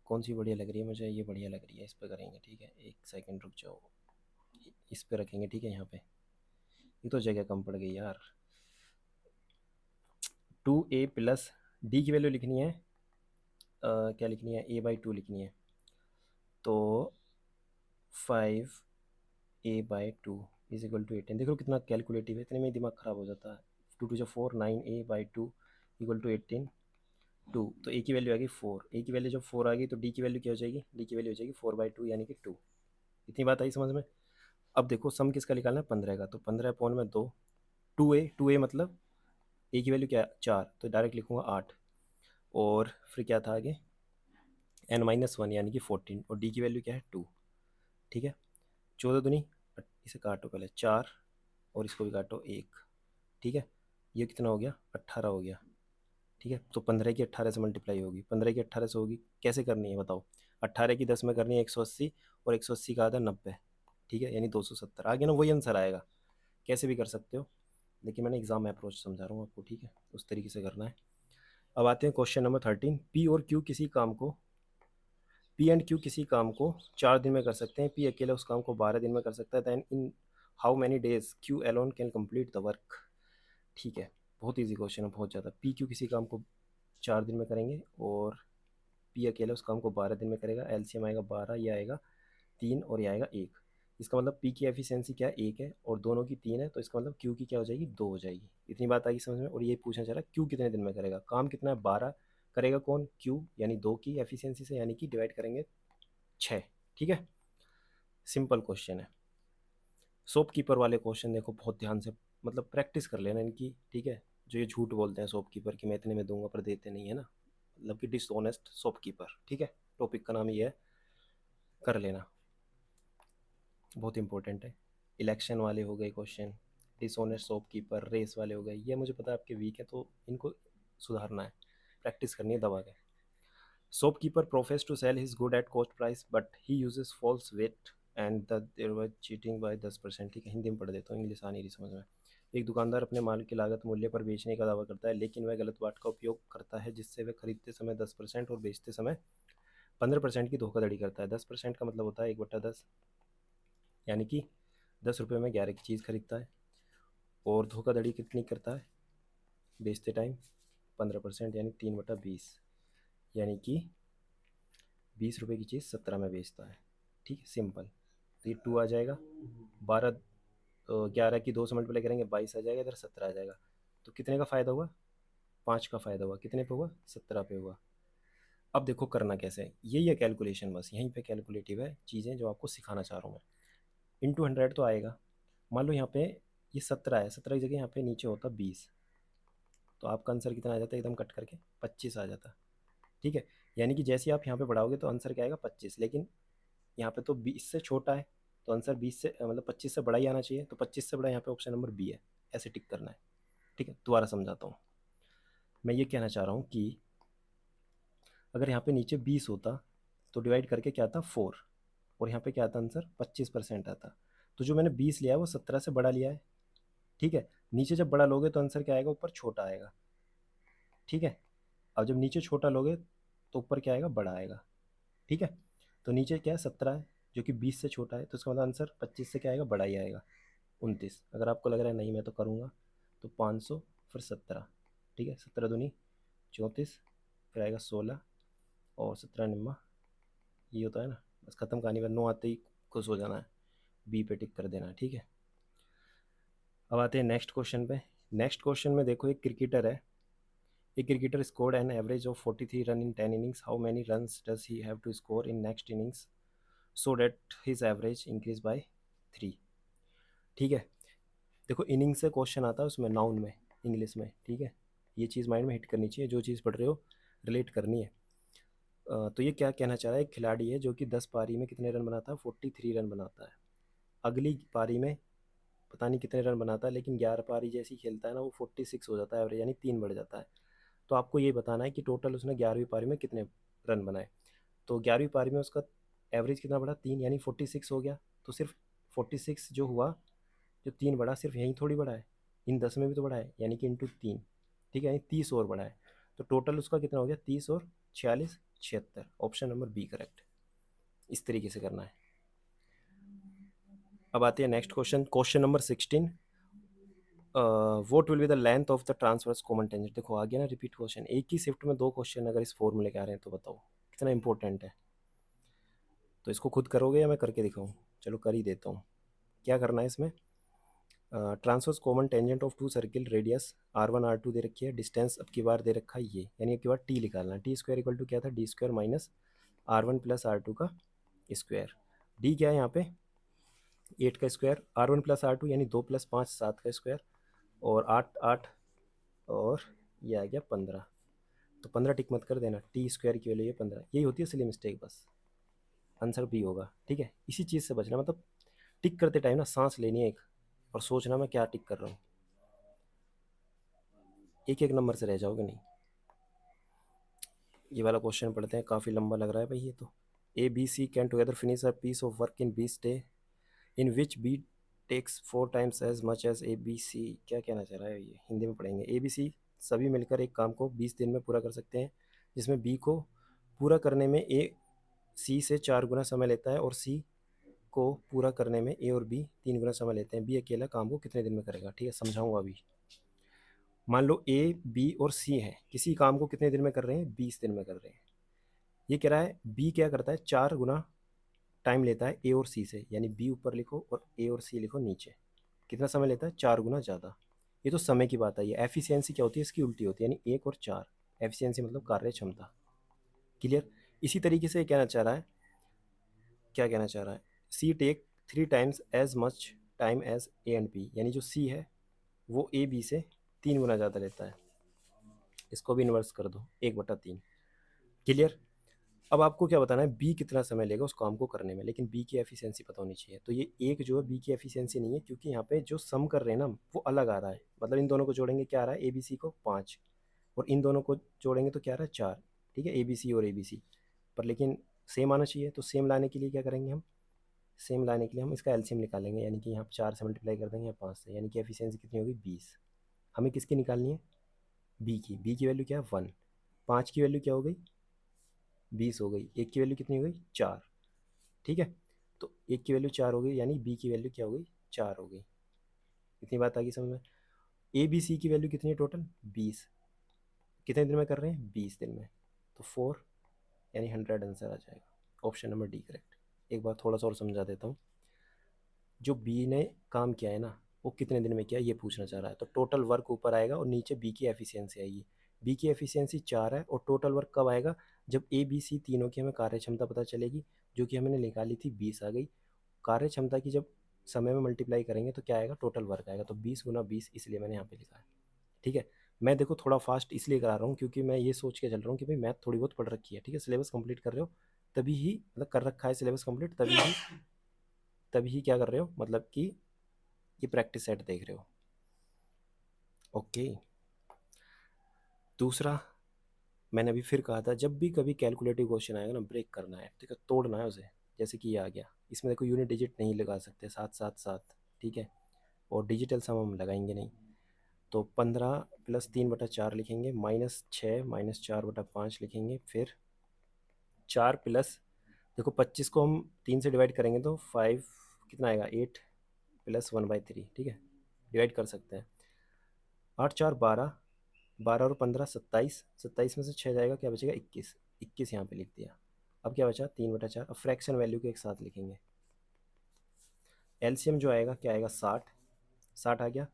कौन सी बढ़िया लग रही है मुझे, ये बढ़िया लग रही है, इस पर करेंगे। ठीक है, एक सेकंड रुक जाओ, इस पे रखेंगे। ठीक है, यहाँ पे ये तो जगह कम पड़ गई यार, 2a प्लस डी की वैल्यू लिखनी है, क्या लिखनी है, a/2 लिखनी है। तो 5a/2 इज इक्वल टू 18। देखो कितना कैलकुलेटिव है, इतने में दिमाग ख़राब हो जाता है। 2 × 4 9a/2 इक्वल टू 18 2। तो ए की वैल्यू आ गई 4, ए की वैल्यू जब 4 आ गई तो डी की वैल्यू क्या हो जाएगी, डी की वैल्यू हो जाएगी 4/2 यानी कि 2। इतनी बात आई समझ में। अब देखो सम किसका निकालना है, 15 का। तो 15/2 2a मतलब ए की वैल्यू क्या है 4, तो डायरेक्ट लिखूंगा 8। और फिर क्या था आगे, n-1 यानी कि 14, और डी की वैल्यू क्या है 2। ठीक है, 14 दूनी, इसे काटो पहले 4 और इसको भी काटो 1। ठीक है, ये कितना हो गया 18 हो गया। ठीक है, तो 15 की 18 से मल्टीप्लाई होगी, 15 की 18 से होगी, कैसे करनी है बताओ। 18 की 10 में करनी है 180, और 180 का आधा 90। ठीक है, यानी 270 आ गया ना, वही आंसर आएगा। कैसे भी कर सकते हो, लेकिन मैंने एग्जाम अप्रोच समझा रहा हूँ आपको। ठीक है, उस तरीके से करना है। अब आते हैं question number 13। P and Q किसी काम को 4 दिन में कर सकते हैं, पी अकेले उस काम को 12 दिन में कर सकता है, then in how many days Q alone can complete the work. ठीक है, बहुत ईजी क्वेश्चन है, बहुत ज़्यादा। पी क्यू किसी काम को 4 दिन में करेंगे, और पी अकेले उस काम को 12 दिन में करेगा। एलसीएम आएगा 12, ये आएगा 3 और ये आएगा 1। इसका मतलब पी की एफिशिएंसी क्या है 1 है, और दोनों की 3 है, तो इसका मतलब क्यू की क्या हो जाएगी 2 हो जाएगी। इतनी बात आएगी समझ में। और ये पूछना चाह रहा है क्यू कितने दिन में करेगा, काम कितना है 12, करेगा कौन क्यू, यानी 2 की एफिशिएंसी से, यानी कि डिवाइड करेंगे 6। ठीक है, सिंपल क्वेश्चन है। शॉपकीपर वाले क्वेश्चन देखो बहुत ध्यान से, मतलब प्रैक्टिस कर लेना इनकी। ठीक है, जो ये झूठ बोलते हैं शॉपकीपर कि मैं इतने में दूंगा पर देते नहीं है ना, मतलब कि डिसऑनेस्ट शॉपकीपर। ठीक है, टॉपिक का नाम ये है, कर लेना, बहुत इंपॉर्टेंट है। इलेक्शन वाले हो गए क्वेश्चन, डिसऑनेस्ट शॉपकीपर, रेस वाले हो गए, ये मुझे पता है आपके वीक है, तो इनको सुधारना है, प्रैक्टिस करनी है दबा के। Shopkeeper professed to sell his good at cost price, but he uses false weight and there was cheating by 10%। ठीक है, हिंदी में पढ़ देता हूँ, इंग्लिश आ नहीं रही समझ में। एक दुकानदार अपने माल की लागत मूल्य पर बेचने का दावा करता है, लेकिन वह गलत बाट का उपयोग करता है, जिससे वह खरीदते समय 10% और बेचते समय 15% की धोखाधड़ी करता है। 10% का मतलब होता है 1/10, यानी कि 10 रुपये में 11 की चीज़ खरीदता है। और धोखाधड़ी कितनी करता है बेचते टाइम, 15%, यानी 3/20, यानी कि 20 रुपये की चीज़ 17 में बेचता है। ठीक है, सिंपल। तो ये 2 आ जाएगा, 12 11 की 2 से मल्टीप्लाई करेंगे 22 आ जाएगा, इधर 17 आ जाएगा। तो कितने का फ़ायदा हुआ, 5 का फ़ायदा हुआ। कितने पे हुआ, 17 पे हुआ। अब देखो करना कैसे है, यही है कैलकुलेशन, बस यहीं पे कैलकुलेटिव है चीज़ें जो आपको सिखाना चाह रहा हूँ मैं। इंटू 100 तो आएगा, मान लो यहाँ पे ये 17 है, 17 की जगह यहाँ पे नीचे होता 20, तो आपका आंसर कितना आ जाता है एकदम कट करके, 25 आ जाता। ठीक है, यानी कि जैसे आप यहाँ पे बढ़ाओगे तो आंसर क्या आएगा 25, लेकिन यहाँ पे तो 20 से छोटा है, तो आंसर 20 से मतलब 25 से बड़ा ही आना चाहिए, तो 25 से बड़ा यहाँ पे ऑप्शन नंबर बी है, ऐसे टिक करना है। ठीक है, दोबारा समझाता हूँ। मैं ये कहना चाह रहा हूँ कि अगर यहाँ पे नीचे 20 होता तो डिवाइड करके क्या आता 4, और यहाँ पे क्या आता आंसर 25% आता। तो जो मैंने 20 लिया है वो 17 से बड़ा लिया है। ठीक है, नीचे जब बड़ा लोगे तो आंसर क्या आएगा, ऊपर छोटा आएगा। ठीक है, अब जब नीचे छोटा लोगे तो ऊपर क्या आएगा, बड़ा आएगा। ठीक है, तो नीचे क्या है 17 है, जो कि 20 से छोटा है, तो इसका मतलब आंसर 25 से क्या आएगा, बड़ा ही आएगा, 29। अगर आपको लग रहा है नहीं मैं तो करूँगा, तो 500 फिर 17। ठीक है, 17 दूनी 34, फिर आएगा 16, और 17 निम्मा, ये होता है ना। बस ख़त्म कहानी, पर 9 आते ही खुश हो जाना है, बी पे टिक कर देना है। ठीक है, अब आते हैं नेक्स्ट क्वेश्चन पे। नेक्स्ट क्वेश्चन में देखो, एक क्रिकेटर है, एक cricketer scored an average of 43 run in 10 innings, how many runs does he have to score in next innings so that his average increase by 3। ठीक है, देखो इनिंग से क्वेश्चन आता है उसमें, नाउन में, इंग्लिश में। ठीक है, ये चीज़ माइंड में हिट करनी चाहिए, जो चीज़ पढ़ रहे हो रिलेट करनी है। तो ये क्या कहना चाह रहा है, एक खिलाड़ी है जो कि 10 पारी में कितने रन बनाता है, 43 रन बनाता है। अगली पारी में पता नहीं कितने रन बनाता है, लेकिन 11 पारी जैसी खेलता है ना, वो 46 हो जाता है एवरेज, यानी 3 बढ़ जाता है। तो आपको ये बताना है कि टोटल उसने 11वीं पारी में कितने रन बनाए। तो 11वीं पारी में उसका एवरेज कितना बढ़ा, 3, यानी 46 हो गया। तो सिर्फ 46 जो हुआ, जो 3 बढ़ा, सिर्फ यहीं थोड़ी बढ़ा है, इन 10 में भी तो बढ़ा है, यानी कि इंटू 3। ठीक है, यानी 30 और बढ़ा है। तो टोटल उसका कितना हो गया, 30 और 46, 76। Option number B correct. इस तरीके से करना है। अब आते हैं next question, question number 16। What will be the length of the transverse common tangent. देखो आ गया ना रिपीट क्वेश्चन, एक ही शिफ्ट में दो क्वेश्चन अगर इस फॉर्मूले के आ रहे हैं तो बताओ कितना इंपॉर्टेंट है। तो इसको खुद करोगे या मैं करके दिखाऊं? चलो कर ही देता हूँ। क्या करना है इसमें, transverse common tangent of two circle radius R1 R2 दे रखी है, डिस्टेंस अब की बार दे रखा है ये, यानी अब की बार टी निकालना है। टी स्क्वायर इक्वल टू क्या था, D square minus R1 plus R2 का स्क्वायर। डी क्या है यहाँ पे, 8 का स्क्वायर, R1 प्लस R2 यानी 2 प्लस 5 7 का स्क्वायर, और 8 8, और ये आ गया 15। तो 15 टिक मत कर देना, टी स्क्वायर की वैल्यू ये 15, यही होती है इसलिए मिस्टेक, बस आंसर बी होगा। ठीक है, इसी चीज़ से बचना, मतलब टिक करते टाइम ना सांस लेनी है एक, और सोचना मैं क्या टिक कर रहा हूँ, एक एक नंबर से रह जाओगे नहीं। ये वाला क्वेश्चन पढ़ते हैं, काफ़ी लंबा लग रहा है भाई ये तो। A B C can together finish a piece of work in बीस day in which B takes 4 times as much as A B C. क्या कहना चाह रहा है ये, हिंदी में पढ़ेंगे। ए बी सी सभी मिलकर एक काम को 20 दिन में पूरा कर सकते हैं, जिसमें बी को पूरा करने में ए सी से 4 गुना समय लेता है, और सी को पूरा करने में ए और बी 3 गुना समय लेते हैं। बी अकेला काम को कितने दिन में करेगा। ठीक है, समझाऊंगा अभी। मान लो ए बी और सी है, किसी काम को कितने दिन में कर रहे हैं, 20 दिन में कर रहे हैं। ये कह रहा है बी क्या करता है, 4 गुना टाइम लेता है ए और सी से, यानी बी ऊपर लिखो और ए और सी लिखो नीचे। कितना समय लेता है, 4 गुना ज़्यादा। ये तो समय की बात आई है। एफिशिएंसी क्या होती है, इसकी उल्टी होती है, यानी 1 और 4। एफिशिएंसी मतलब कार्य क्षमता। क्लियर। इसी तरीके से कहना चाह रहा है, क्या कहना चाह रहा है, C take 3 times as much time as A and B, यानी जो सी है वो ए बी से 3 गुना ज़्यादा लेता है। इसको भी इन्वर्स कर दो, 1/3। क्लियर। अब आपको क्या बताना है, बी कितना समय लेगा उस काम को करने में, लेकिन बी की एफिशिएंसी पता होनी चाहिए। तो ये एक जो है बी की एफिशिएंसी नहीं है, क्योंकि यहाँ पे जो सम कर रहे हैं ना वो अलग आ रहा है। मतलब इन दोनों को जोड़ेंगे क्या आ रहा है, ए बी सी को 5, और इन दोनों को जोड़ेंगे तो क्या आ रहा है 4। ठीक है, ए बी सी और ए बी सी, पर लेकिन सेम आना चाहिए। तो सेम लाने के लिए क्या करेंगे हम, सेम लाने के लिए हम इसका एलसीएम निकालेंगे, यानी कि यहाँ 4 से मल्टीप्लाई कर देंगे या 5 से, यानी कि एफिशिएंसी कितनी होगी 20। हमें किसकी निकालनी है, बी की वैल्यू क्या है 1, 5 की वैल्यू क्या हो गई 20 हो गई, एक की वैल्यू कितनी हो गई 4। ठीक है, तो एक की वैल्यू 4 हो गई, यानी बी की वैल्यू क्या हो गई 4 हो गई। इतनी बात आ गई समझ में। ए बी सी की वैल्यू कितनी है टोटल 20, कितने दिन में कर रहे हैं 20 दिन में, तो 4 यानी 100 आंसर आ जाएगा। Option number D correct. एक बार थोड़ा सा और समझा देता हूँ। जो बी ने काम किया है ना वो कितने दिन में किया ये पूछना चाह रहा है। तो टोटल वर्क ऊपर आएगा और नीचे बी की एफिशिएंसी आएगी। बी की एफिशिएंसी 4 है, और टोटल वर्क कब आएगा, जब ए बी सी तीनों की हमें कार्य क्षमता पता चलेगी, जो कि हमने निकाली थी 20 आ गई। कार्य क्षमता की जब समय में मल्टीप्लाई करेंगे तो क्या आएगा, टोटल वर्क आएगा। तो 20 × 20, इसलिए मैंने यहाँ पे लिखा है। ठीक है, मैं देखो थोड़ा फास्ट इसलिए करा रहा हूँ क्योंकि मैं ये सोच के चल रहा हूँ कि भाई मैथ थोड़ी बहुत पढ़ रखी है। ठीक है, सिलेबस कंप्लीट कर रहे हो तभी ही, मतलब कर रखा है सिलेबस कंप्लीट तभी ही क्या कर रहे हो, मतलब कि ये प्रैक्टिस सेट देख रहे हो। ओके। दूसरा, मैंने अभी फिर कहा था, जब भी कभी कैलकुलेटिव क्वेश्चन आएगा ना ब्रेक करना है, ठीक है, तोड़ना है उसे। जैसे कि ये आ गया, इसमें देखो यूनिट डिजिट नहीं लगा सकते, 7 7 7। ठीक है, और डिजिटल सम हम लगाएंगे नहीं। तो 15 + 3/4 लिखेंगे, -6 - 4/5 लिखेंगे, फिर 4 प्लस, देखो 25 को हम 3 से डिवाइड करेंगे तो 5 कितना आएगा, 8 + 1/3। ठीक है, डिवाइड कर सकते हैं। 8 4 12, 12 और 15 27, 27 में से 6 जाएगा, क्या बचेगा 21, 21 यहाँ पे लिख दिया। अब क्या बचा 3/4। अब फ्रैक्शन वैल्यू के एक साथ लिखेंगे। एलसीएम जो आएगा क्या आएगा 60, 60 आ गया,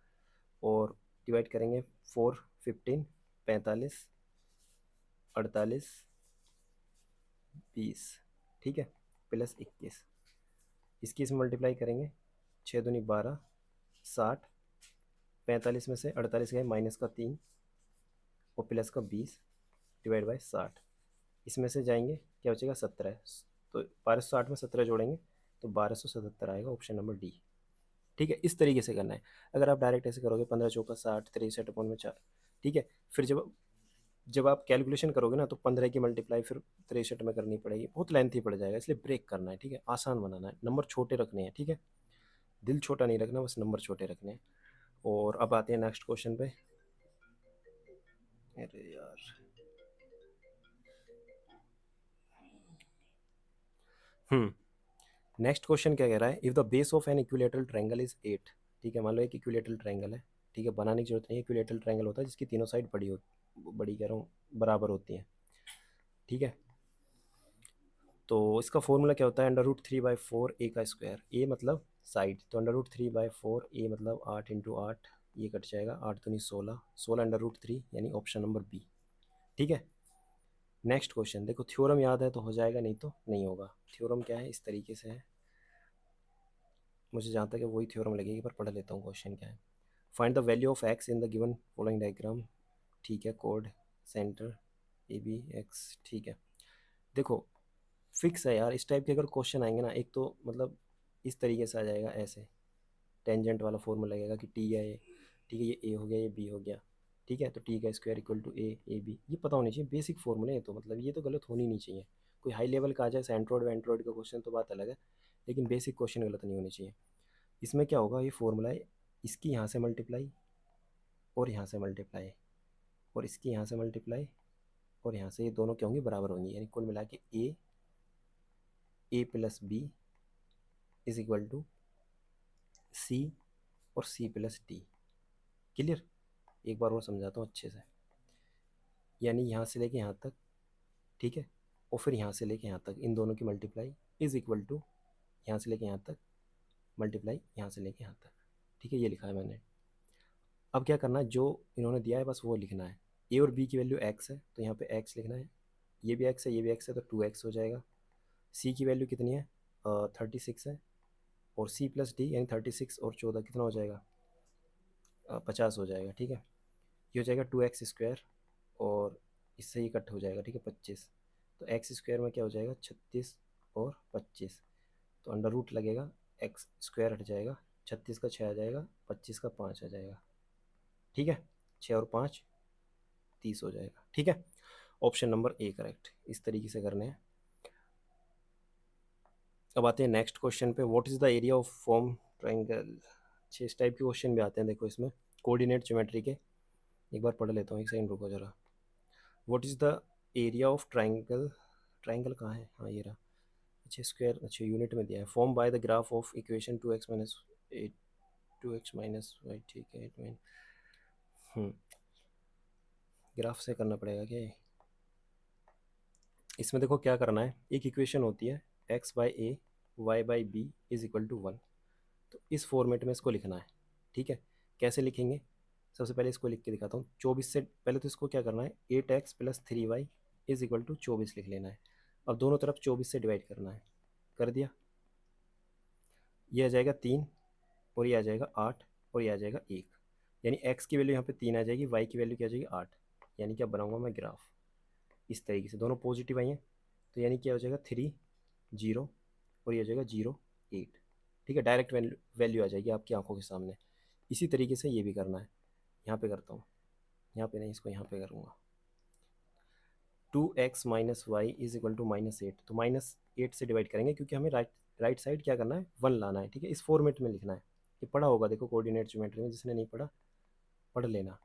और डिवाइड करेंगे 4 15 45 48 20। ठीक है, प्लस 21, इसकी इसमें मल्टीप्लाई करेंगे, 6 दूनी 12, 60, 45 में से 48 गए, माइनस का 3 और प्लस का 20 डिवाइड बाई 60। इसमें से जाएंगे क्या बचेगा 17। तो 1260 में 17 जोड़ेंगे तो 1277 आएगा, ऑप्शन नंबर डी। ठीक है, इस तरीके से करना है। अगर आप डायरेक्ट ऐसे करोगे 15 चौका 60, 63/4। ठीक है, फिर जब जब आप कैलकुलेशन करोगे ना तो 15 की मल्टीप्लाई फिर 63 में करनी पड़ेगी, बहुत लेंथी पड़ जाएगा, इसलिए ब्रेक करना है। ठीक है, आसान बनाना है, नंबर छोटे रखने हैं। ठीक है, दिल छोटा नहीं रखना, बस नंबर छोटे रखने हैं। और अब आते हैं नेक्स्ट क्वेश्चन पे। अरे यार, नेक्स्ट क्वेश्चन क्या कह रहा है, if the base of an equilateral triangle is 8। ठीक है, मान लो एक इक्विलेटरल ट्रायंगल है, ठीक है, बनाने की जरूरत नहीं है। इक्विलेटरल ट्रायंगल होता है जिसकी तीनों साइड बड़ी कह रहा हूँ, बराबर होती हैं। ठीक है, तो इसका फॉर्मूला क्या होता है, √3/4 ए का स्क्वायर। ए मतलब साइड, तो √3/4 ए मतलब 8 × 8, ये कट जाएगा, 8×2 = 16, 16 √3, यानी ऑप्शन नंबर बी। ठीक है, नेक्स्ट क्वेश्चन देखो, थ्योरम याद है तो हो जाएगा, नहीं तो नहीं होगा। थ्योरम क्या है, इस तरीके से है, मुझे जहाँ तक है वही थ्योरम लगेगी, पर पढ़ लेता हूँ क्वेश्चन क्या है। Find the value of x in the given following diagram. ठीक है, कोड सेंटर AB x। ठीक है, देखो फिक्स है यार, इस टाइप के अगर क्वेश्चन आएंगे ना, एक तो मतलब इस तरीके से आ जाएगा, ऐसे टेंजेंट वाला फॉर्मूला लगेगा कि टी है ये, ठीक है, ये ए हो गया, ये बी हो गया। ठीक है, तो टी का square equal to A B, ये पता होनी चाहिए, बेसिक फॉर्मूले हैं, तो मतलब ये तो गलत होनी नहीं चाहिए। कोई हाई लेवल का आ जाए, सेंट्रोइड वेंट्रोइड का क्वेश्चन तो बात अलग है, लेकिन बेसिक क्वेश्चन गलत नहीं होने चाहिए। इसमें क्या होगा, ये फॉर्मूला है, इसकी यहाँ से मल्टीप्लाई और यहाँ से मल्टीप्लाई और इसकी यहाँ से मल्टीप्लाई और यहाँ से, ये दोनों क्या होंगी, बराबर होंगी, यानी कुल मिला के A plus B is equal to C और सी प्लस डी। क्लियर, एक बार और समझाता हूँ अच्छे से, यानी यहाँ से लेके यहाँ तक, ठीक है, और फिर यहाँ से लेके यहाँ तक, इन दोनों की मल्टीप्लाई इज इक्वल टू यहाँ से लेके यहाँ तक मल्टीप्लाई यहाँ से लेके यहाँ तक। ठीक है, ये लिखा है मैंने। अब क्या करना है, जो इन्होंने दिया है बस वो लिखना है। ए और बी की वैल्यू एक्स है, तो यहाँ पे एक्स लिखना है, ये भी एक्स है, ये भी एक्स है, तो 2x हो जाएगा। सी की वैल्यू कितनी है, 36 है, और सी प्लस डी यानी 36 और 14 कितना हो जाएगा, 50 हो जाएगा। ठीक है, ये हो जाएगा 2x², और इससे ही कट हो जाएगा, ठीक है, 25। तो x² में क्या हो जाएगा, 36 और 25, तो अंडर रूट लगेगा, x² हट जाएगा, 36 का 6 आ जाएगा, 25 का 5 आ जाएगा। ठीक है, 6 और 5 30 हो जाएगा। ठीक है, ऑप्शन नंबर ए करेक्ट, इस तरीके से करने हैं। अब आते हैं नेक्स्ट क्वेश्चन पे, what is the area of form triangle. इस टाइप के क्वेश्चन भी आते हैं, देखो इसमें कोऑर्डिनेट ज्योमेट्री के, एक बार पढ़ लेता हूँ, एक सेकंड रुको जरा। What is the area of triangle, triangle कहाँ है, हाँ ये रहा, अच्छा स्क्वायर, अच्छा यूनिट में दिया है, form by the graph of equation 2x - 8 2x - y। ठीक है, 8 ग्राफ से करना पड़ेगा क्या ये। इसमें देखो क्या करना है, एक इक्वेशन होती है x/a y/b is equal to 1, तो इस फॉर्मेट में इसको लिखना है। ठीक है, कैसे लिखेंगे, सबसे पहले इसको लिख के दिखाता हूँ। 24 से पहले तो इसको क्या करना है, 8x + 3y is equal to 24 लिख लेना है। अब दोनों तरफ 24 से डिवाइड करना है, कर दिया, ये आ जाएगा 3, और ये आ जाएगा 8, और ये आ जाएगा 1, यानी x की वैल्यू यहाँ पे 3 आ जाएगी, y की वैल्यू क्या आ जाएगी 8। यानी क्या बनाऊंगा मैं ग्राफ, इस तरीके से, दोनों पॉजिटिव आई हैं, तो यानी क्या हो जाएगा 3 0, और ये हो जाएगा 0 8। ठीक है, डायरेक्ट वैल्यू आ जाएगी आपकी आंखों के सामने। इसी तरीके से ये भी करना है, यहाँ पे करता हूँ, यहाँ पे नहीं, इसको यहाँ पे करूँगा। 2x - y is equal to -8, तो -8 से डिवाइड करेंगे, क्योंकि हमें राइट साइड क्या करना है, 1 लाना है। ठीक है, इस फॉर्मेट में लिखना है, ये पढ़ा होगा देखो कोऑर्डिनेट ज्योमेट्री में, जिसने नहीं पढ़ा पढ़ लेना।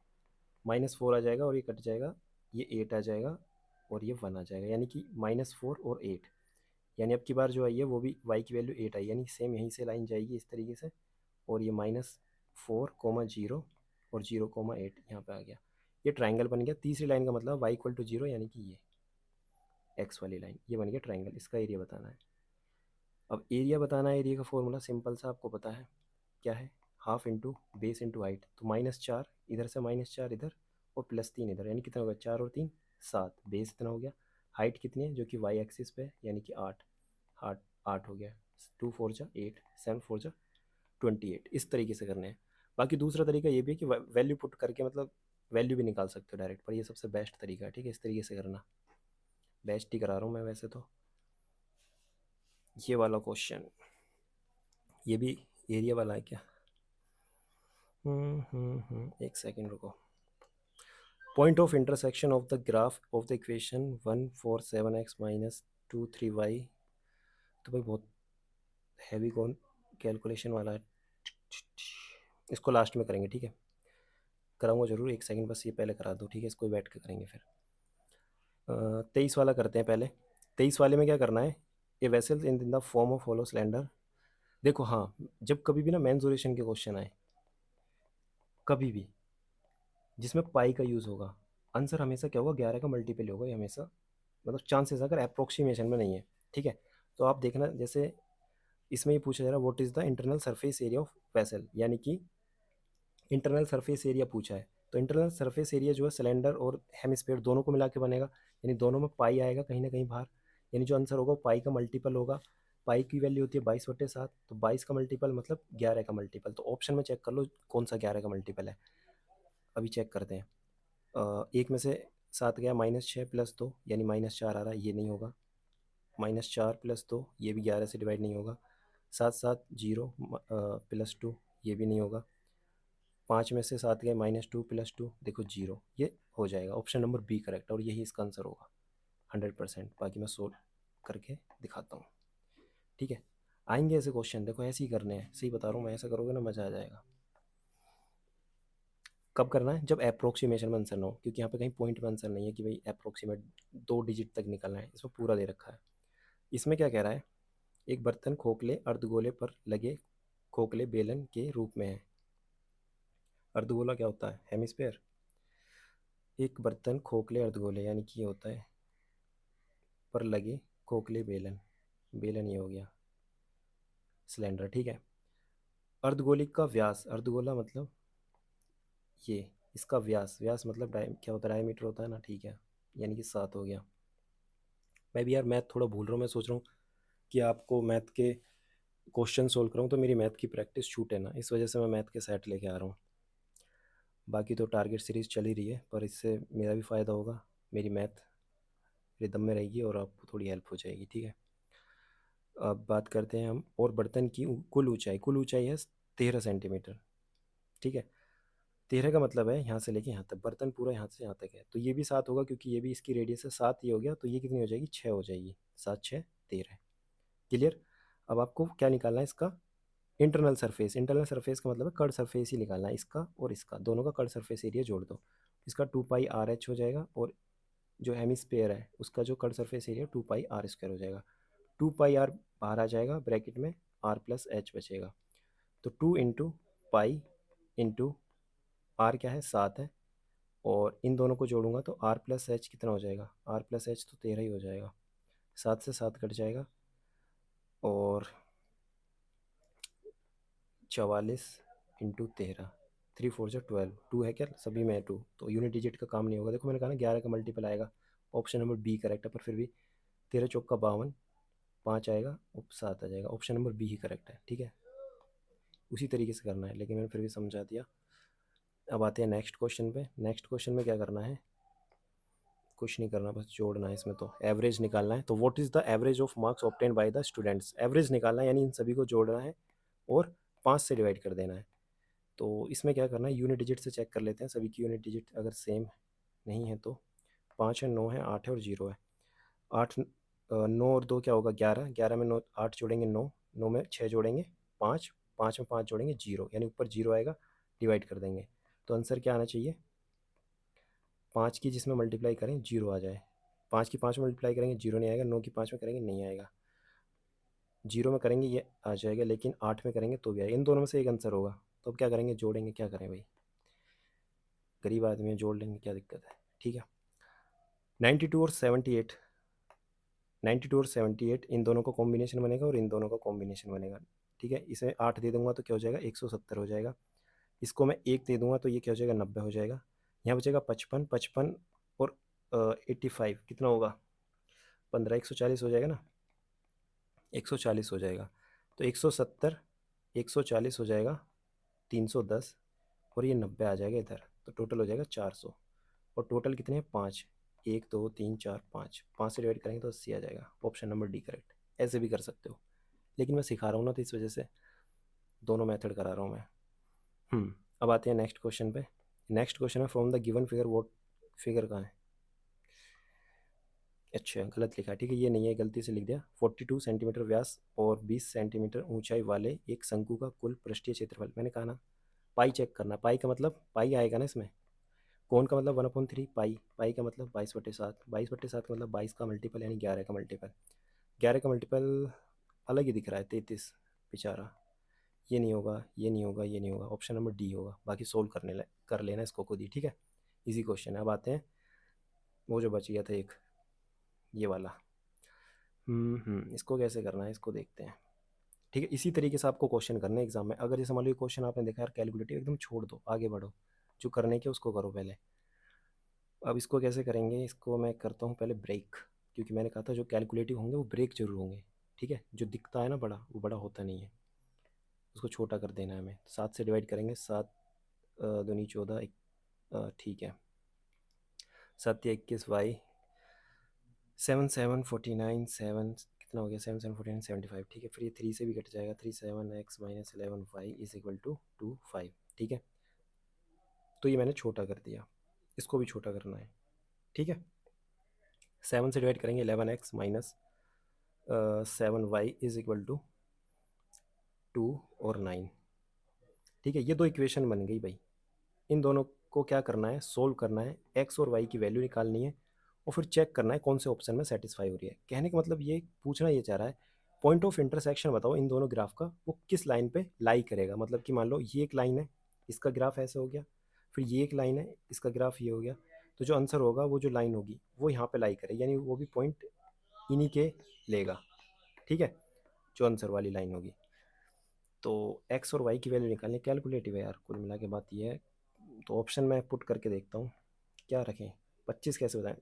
-4 आ जाएगा, और ये कट जाएगा, ये 8 आ जाएगा, और ये 1 आ जाएगा, यानी कि -4 और 8, यानी अब की बार जो आई है वो भी y की वैल्यू 8 आई, यानी सेम यहीं से लाइन जाएगी इस तरीके से, और ये -4, 0 और 0, 8 यहाँ पे आ गया, ये ट्राइंगल बन गया। तीसरी लाइन का मतलब y = 0, यानी कि ये x वाली लाइन, ये बन गया ट्राइंगल। इसका एरिया बताना है। अब एरिया बताना है, एरिया का फॉर्मूला सिंपल सा आपको पता है, क्या है, half into base into height, तो -4 इधर से, -4 इधर, और +3 इधर, यानी कितना हो गया, 4 और 3 7, बेस इतना हो गया। हाइट कितनी है, जो कि y एक्सिस पे है, यानी कि 8, 8 हो गया, 2 4 जा 8, 7 4 जा 28। इस तरीके से करने हैं। बाकी दूसरा तरीका ये भी है कि वैल्यू पुट करके, मतलब वैल्यू भी निकाल सकते हो डायरेक्ट, पर ये सबसे बेस्ट तरीका है। ठीक है, इस तरीके से करना, बेस्ट ही करा रहा हूँ मैं वैसे तो। ये वाला क्वेश्चन, ये भी एरिया वाला है क्या, एक सेकेंड रुको। Point of intersection of the graph of the equation 1 4 7x - 2 3y। तो भाई बहुत हैवी कौन कैलकुलेशन वाला है, इसको लास्ट में करेंगे। ठीक है, कराऊंगा जरूर, एक सेकंड बस ये पहले करा दो। ठीक है, इसको बैठ के करेंगे फिर। 23 वाला करते हैं पहले। 23 वाले में क्या करना है, a vessel in the form of hollow cylinder. देखो हाँ, जब कभी भी ना मेंसुरेशन के क्वेश्चन आए, कभी भी जिसमें पाई का यूज़ होगा, आंसर हमेशा क्या होगा, 11 का मल्टीपल होगा ये हमेशा, मतलब चांसेस अगर अप्रोक्सीमेशन में नहीं है, ठीक है। तो आप देखना, जैसे इसमें ये पूछा जा रहा है what is the internal surface area of vessel, यानी कि इंटरनल सरफेस एरिया पूछा है। तो इंटरनल सरफेस एरिया जो है सिलेंडर और हेमिस्फीयर दोनों को मिला के बनेगा, यानी दोनों में पाई आएगा कहीं ना कहीं बाहर, यानी जो आंसर होगा वो पाई का मल्टीपल होगा। पाई की वैल्यू होती है 22/7, तो 22 का मल्टीपल मतलब 11 का मल्टीपल। तो ऑप्शन में चेक कर लो कौन सा 11 का मल्टीपल है, अभी चेक करते हैं। एक में से 7 गया, -6 + 2 यानी -4 आ रहा है, ये नहीं होगा। -4 + 2 ये भी 11 से डिवाइड नहीं होगा। 7 7 0 +2 ये भी नहीं होगा। 5 में से 7 गए, -2 + 2 देखो 0, ये हो जाएगा। ऑप्शन नंबर बी करेक्ट, और यही इसका आंसर होगा 100%। बाकी मैं सोल्व करके दिखाता हूँ, ठीक है। आएंगे ऐसे क्वेश्चन, देखो ऐसे ही करने हैं, सही बता रहा हूँ मैं, ऐसा करोगे ना मज़ा आ जाएगा। कब करना है, जब अप्रोक्सीमेशन में आंसर ना हो, क्योंकि यहाँ पे कहीं पॉइंट में आंसर नहीं है कि भाई अप्रोक्सीमेट 2 डिजिट तक निकलना है, इसमें पूरा दे रखा है। इसमें क्या कह रहा है, एक बर्तन खोखले अर्धगोले पर लगे खोखले बेलन के रूप में है। अर्धगोला क्या होता है, हेमिस्फेयर। एक बर्तन खोखले अर्धगोले यानी कि ये होता है पर लगे खोखले बेलन, बेलन ये हो गया सिलेंडर, ठीक है। अर्धगोलिक का व्यास, अर्धगोला मतलब ये, इसका व्यास, व्यास मतलब क्या होता है, डायमीटर होता है ना, ठीक है, यानी कि 7 हो गया। मैं भी यार मैथ थोड़ा भूल रहा हूँ, मैं सोच रहा हूँ कि आपको मैथ के क्वेश्चन सोल्व कराऊँ तो मेरी मैथ की प्रैक्टिस छूटे ना, इस वजह से मैं मैथ के सेट लेके आ रहा हूँ। बाकी तो टारगेट सीरीज़ चल ही रही है, पर इससे मेरा भी फ़ायदा होगा, मेरी मैथ रिदम में रहेगी और आपको थोड़ी हेल्प हो जाएगी, ठीक है। अब बात करते हैं हम, और बर्तन की कुल ऊंचाई है 13 सेंटीमीटर, ठीक है। 13 का मतलब है यहाँ से लेके यहाँ तक, बर्तन पूरा यहाँ से यहाँ तक है, तो ये भी 7 होगा क्योंकि ये भी इसकी रेडियस है, 7 ये हो गया, तो ये कितनी हो जाएगी, 6 हो जाएगी। 7 6 13, क्लियर। अब आपको क्या निकालना है, इसका इंटरनल सरफेस। इंटरनल सरफेस का मतलब है कर्ड सरफेस ही निकालना है, इसका और इसका दोनों का कर्ड सरफेस एरिया जोड़ दो। इसका 2πr(h) हो जाएगा, और जो हेमिस्फेयर है उसका जो कर्ड सरफेस एरिया 2πr² हो जाएगा। 2πr बाहर आ जाएगा ब्रैकेट में, r+h बचेगा। तो 2 × पाई आर क्या है, 7 है, और इन दोनों को जोड़ूंगा तो r+h कितना हो जाएगा, r+h तो 13 ही हो जाएगा। 7 से 7 कट जाएगा, और 44 × 13, 3 4 12, 2 है क्या, सभी में 2, तो यूनिट डिजिट का काम नहीं होगा। देखो मैंने कहा ना 11 का मल्टीपल आएगा, ऑप्शन नंबर बी करेक्ट है, पर फिर भी 13 चौका 52, 5 आएगा और 7 आ जाएगा, ऑप्शन नंबर बी ही करेक्ट है, ठीक है। उसी तरीके से करना है, लेकिन मैंने फिर भी समझा दिया। अब आते हैं नेक्स्ट क्वेश्चन पे। नेक्स्ट क्वेश्चन में क्या करना है, कुछ नहीं करना, बस जोड़ना है, इसमें तो एवरेज निकालना है। तो what is the average of marks obtain by the students, average निकालना है, यानी इन सभी को जोड़ना है और 5 से डिवाइड कर देना है। तो इसमें क्या करना है, यूनिट डिजिट से चेक कर लेते हैं, सभी की यूनिट डिजिट अगर सेम नहीं है तो 5 है, 9 है, 8 है और 0 है। 8 9 और 2 क्या होगा, 11, 11 में 9 8 जोड़ेंगे 9, 9 में 6 जोड़ेंगे 5, 5 में 5 जोड़ेंगे 0, यानी ऊपर 0 आएगा, डिवाइड कर देंगे। तो आंसर क्या आना चाहिए, 5 की जिसमें मल्टीप्लाई करें 0 आ जाए। 5 की 5 में मल्टीप्लाई करेंगे 0 नहीं आएगा, 9 की 5 में करेंगे नहीं आएगा, 0 में करेंगे ये आ जाएगा, लेकिन 8 में करेंगे तो भी आएगा। इन दोनों में से एक आंसर होगा, तो अब क्या करेंगे, जोड़ेंगे, क्या करें भाई, गरीब आदमी है, जोड़ लेंगे, क्या दिक्कत है, ठीक है। 92 और 78, 92 और 78 इन दोनों का कॉम्बिनेशन बनेगा और इन दोनों का कॉम्बिनेशन बनेगा, ठीक है। इसे 8 दे दूंगा तो क्या हो जाएगा, 170 हो जाएगा। इसको मैं 1 दे दूंगा तो ये क्या हो जाएगा, 90 हो जाएगा। यहाँ बचेगा 55, 55 और 85 कितना होगा, 15, 140 हो जाएगा ना, 140 हो जाएगा। तो 170, 140 हो जाएगा, 310, और ये 90 आ जाएगा इधर, तो टोटल हो जाएगा 400। और टोटल कितने हैं, 5, 1 2 3 4 5, 5 से डिवाइड करेंगे तो 80 आ जाएगा, ऑप्शन नंबर डी करेक्ट। ऐसे भी कर सकते हो, लेकिन मैं सिखा रहा हूँ ना, तो इस वजह से दोनों मेथड करा रहा हूँ मैं। अब आते हैं नेक्स्ट क्वेश्चन पे। नेक्स्ट क्वेश्चन है from the given figure vote, figure कहाँ है, अच्छा गलत लिखा है, ठीक है, ये नहीं है, गलती से लिख दिया। 42 सेंटीमीटर व्यास और 20 सेंटीमीटर ऊंचाई वाले एक शंकु का कुल पृष्ठीय क्षेत्रफल, मैंने कहा ना पाई चेक करना, पाई का मतलब पाई आएगा ना इसमें, कौन का मतलब 1/3 पाई, पाई का मतलब 22/7, 22/7 का मतलब 22 का मल्टीपल यानी 11 का मल्टीपल, 11 का मल्टीपल अलग ही दिख रहा है, 33 बेचारा, ये नहीं होगा, ये नहीं होगा, ये नहीं होगा, ऑप्शन नंबर डी होगा। बाकी सोल्व कर लेना इसको खुद ही, ठीक है। इजी क्वेश्चन है। अब आते हैं वो जो बच गया था एक, ये वाला। इसको कैसे करना है, इसको देखते हैं। ठीक है, इसी तरीके से आपको क्वेश्चन करने हैं एग्जाम में। अगर जैसे मान लो क्वेश्चन आपने देखा यार कैलकुलेटिव, एकदम छोड़ दो, आगे बढ़ो, जो करने के उसको करो पहले। अब इसको कैसे करेंगे, इसको मैं करता हूँ पहले ब्रेक, क्योंकि मैंने कहा था जो कैलकुलेटिव होंगे वो ब्रेक जरूर होंगे। ठीक है, जो दिखता है ना बड़ा, वो बड़ा होता नहीं है, उसको छोटा कर देना है हमें। 7 से डिवाइड करेंगे, 7 दूनी 14, ठीक है, 7 या 21 y, 7 7 49, 7 कितना हो गया, 7 7 49 75, ठीक है। फिर ये 3 से भी कट जाएगा, 3 7 x - 11 y is equal to 2 5, ठीक है। तो ये मैंने छोटा कर दिया, इसको भी छोटा करना है, ठीक है। 7 से डिवाइड करेंगे, 11x - 7y is equal to 2 और 9, ठीक है। ये दो इक्वेशन बन गई भाई। इन दोनों को क्या करना है, सोल्व करना है, एक्स और वाई की वैल्यू निकालनी है, और फिर चेक करना है कौन से ऑप्शन में सेटिस्फाई हो रही है। कहने का मतलब ये पूछना ये चाह रहा है, पॉइंट ऑफ इंटरसेक्शन बताओ इन दोनों ग्राफ का, वो किस लाइन पे लाई करेगा। मतलब कि मान लो ये एक लाइन है, इसका ग्राफ ऐसे हो गया, फिर ये एक लाइन है, इसका ग्राफ ये हो गया, तो जो आंसर होगा वो जो लाइन होगी वो यहाँ पे लाई करे, यानी वो भी पॉइंट इन्हीं के लेगा, ठीक है, जो आंसर वाली लाइन होगी। तो एक्स और वाई की वैल्यू निकालनी, कैलकुलेटिव है यार, कुल मिला के बात ये है। तो ऑप्शन मैं पुट करके देखता हूँ, क्या रखें, 25 कैसे बताएं।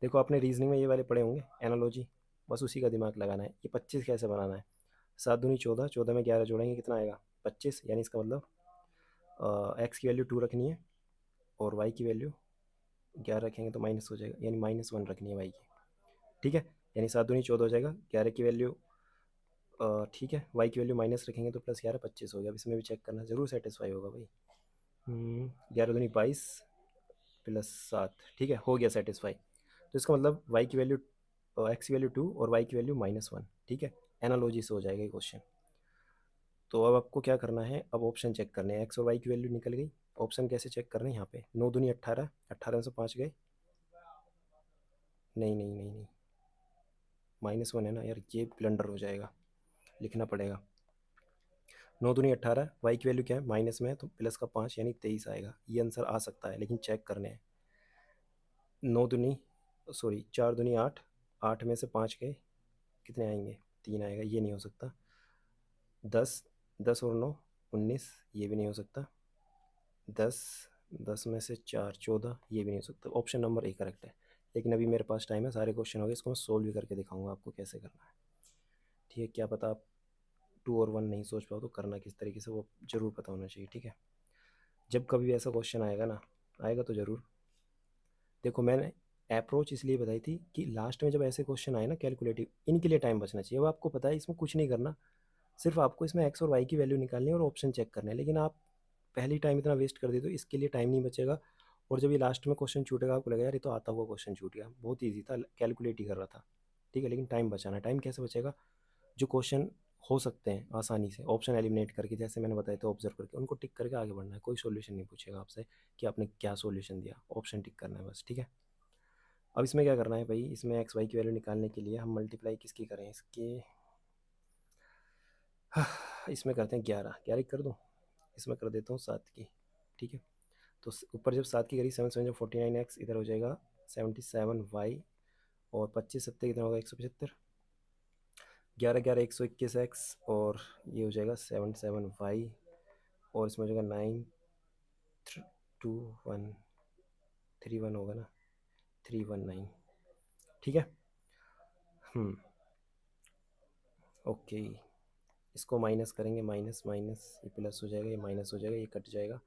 देखो आपने रीजनिंग में ये वाले पढ़े होंगे, एनालॉजी, बस उसी का दिमाग लगाना है। ये 25 कैसे बनाना है, 7 दूनी 14, 14 में 11 जोड़ेंगे कितना आएगा 25, यानी इसका मतलब एक्स की वैल्यू 2 रखनी है, और वाई की वैल्यू 11 रखेंगे तो माइनस हो जाएगा, यानी -1 रखनी है वाई की, ठीक है। यानी 7 दूनी 14 हो जाएगा, 11 की वैल्यू, ठीक है, वाई की वैल्यू माइनस रखेंगे तो +11 25 हो गया। अब इसमें भी चेक करना, ज़रूर सेटिस्फाई होगा भाई। 11 दूनी 22 +7, ठीक है, हो गया सेटिस्फाई। तो इसका मतलब वाई की वैल्यू, एक्स की वैल्यू 2 और वाई की वैल्यू -1, ठीक है। एनालॉजी से हो जाएगा ये क्वेश्चन। तो अब आपको क्या करना है, अब ऑप्शन चेक करने हैं। एक्स और वाई की वैल्यू निकल गई, ऑप्शन कैसे चेक करना है, यहाँ पे 9 दूनी 18, 18 से 5 गए, नहीं नहीं नहीं नहीं, -1 है ना यार, ये ब्लंडर हो जाएगा, लिखना पड़ेगा। 9 दूनी 18, वाई की वैल्यू क्या है, माइनस में है तो प्लस का 5 यानी 23 आएगा। ये आंसर आ सकता है, लेकिन चेक करने हैं। 9 दूनी, सॉरी 4 दूनी 8, 8 में से 5 गए, कितने आएंगे, 3 आएगा, ये नहीं हो सकता। 10, 10 और 9 19, ये भी नहीं हो सकता। 10, 10 में से 4 14, ये भी नहीं हो सकता। ऑप्शन नंबर ए करेक्ट है। लेकिन अभी मेरे पास टाइम है, सारे क्वेश्चन हो गए, इसको मैं सोल्व भी करके दिखाऊंगा आपको कैसे करना है, ठीक है। क्या पता आप 2 और 1 नहीं सोच पाओ, तो करना किस तरीके से वो ज़रूर पता होना चाहिए, ठीक है। जब कभी भी ऐसा क्वेश्चन आएगा ना, आएगा तो ज़रूर। देखो मैंने अप्रोच इसलिए बताई थी कि लास्ट में जब ऐसे क्वेश्चन आए ना कैलकुलेटिव, इनके लिए टाइम बचना चाहिए। अब आपको पता है इसमें कुछ नहीं करना, सिर्फ आपको इसमें एक्स और वाई की वैल्यू निकालनी है और ऑप्शन चेक करना है। लेकिन आप पहले ही टाइम इतना वेस्ट कर देते हो, इसके लिए टाइम नहीं बचेगा। और जब ये लास्ट में क्वेश्चन छूटेगा, आपको लगेगा यार ये तो आता हुआ क्वेश्चन छूट गया, बहुत ईजी था, कैलकुलेट ही कर रहा था, ठीक है। लेकिन टाइम बचाना, टाइम कैसे बचेगा, जो क्वेश्चन हो सकते हैं आसानी से, ऑप्शन एलिमिनेट करके, जैसे मैंने बताया तो ऑब्जर्व करके उनको टिक करके आगे बढ़ना है। कोई सॉल्यूशन नहीं पूछेगा आपसे कि आपने क्या सॉल्यूशन दिया, ऑप्शन टिक करना है बस, ठीक है। अब इसमें क्या करना है भाई, इसमें एक्स वाई की वैल्यू निकालने के लिए हम मल्टीप्लाई किसकी करें, इसके इसमें करते हैं 11, 11 कर दूँ, इसमें कर देता हूँ 7 की, ठीक है। तो ऊपर जब 7 की करी, 7 7 49x, इधर हो जाएगा 77y, और 25 सत्ते कितना होगा 175, 11 11 121x, और ये हो जाएगा 77y, और इसमें हो जाएगा 9 2 1 3 1 होगा ना, 319, ठीक है। हम्म ओके, इसको माइनस करेंगे, माइनस माइनस ये प्लस हो जाएगा, ये माइनस हो जाएगा, ये कट जाएगा,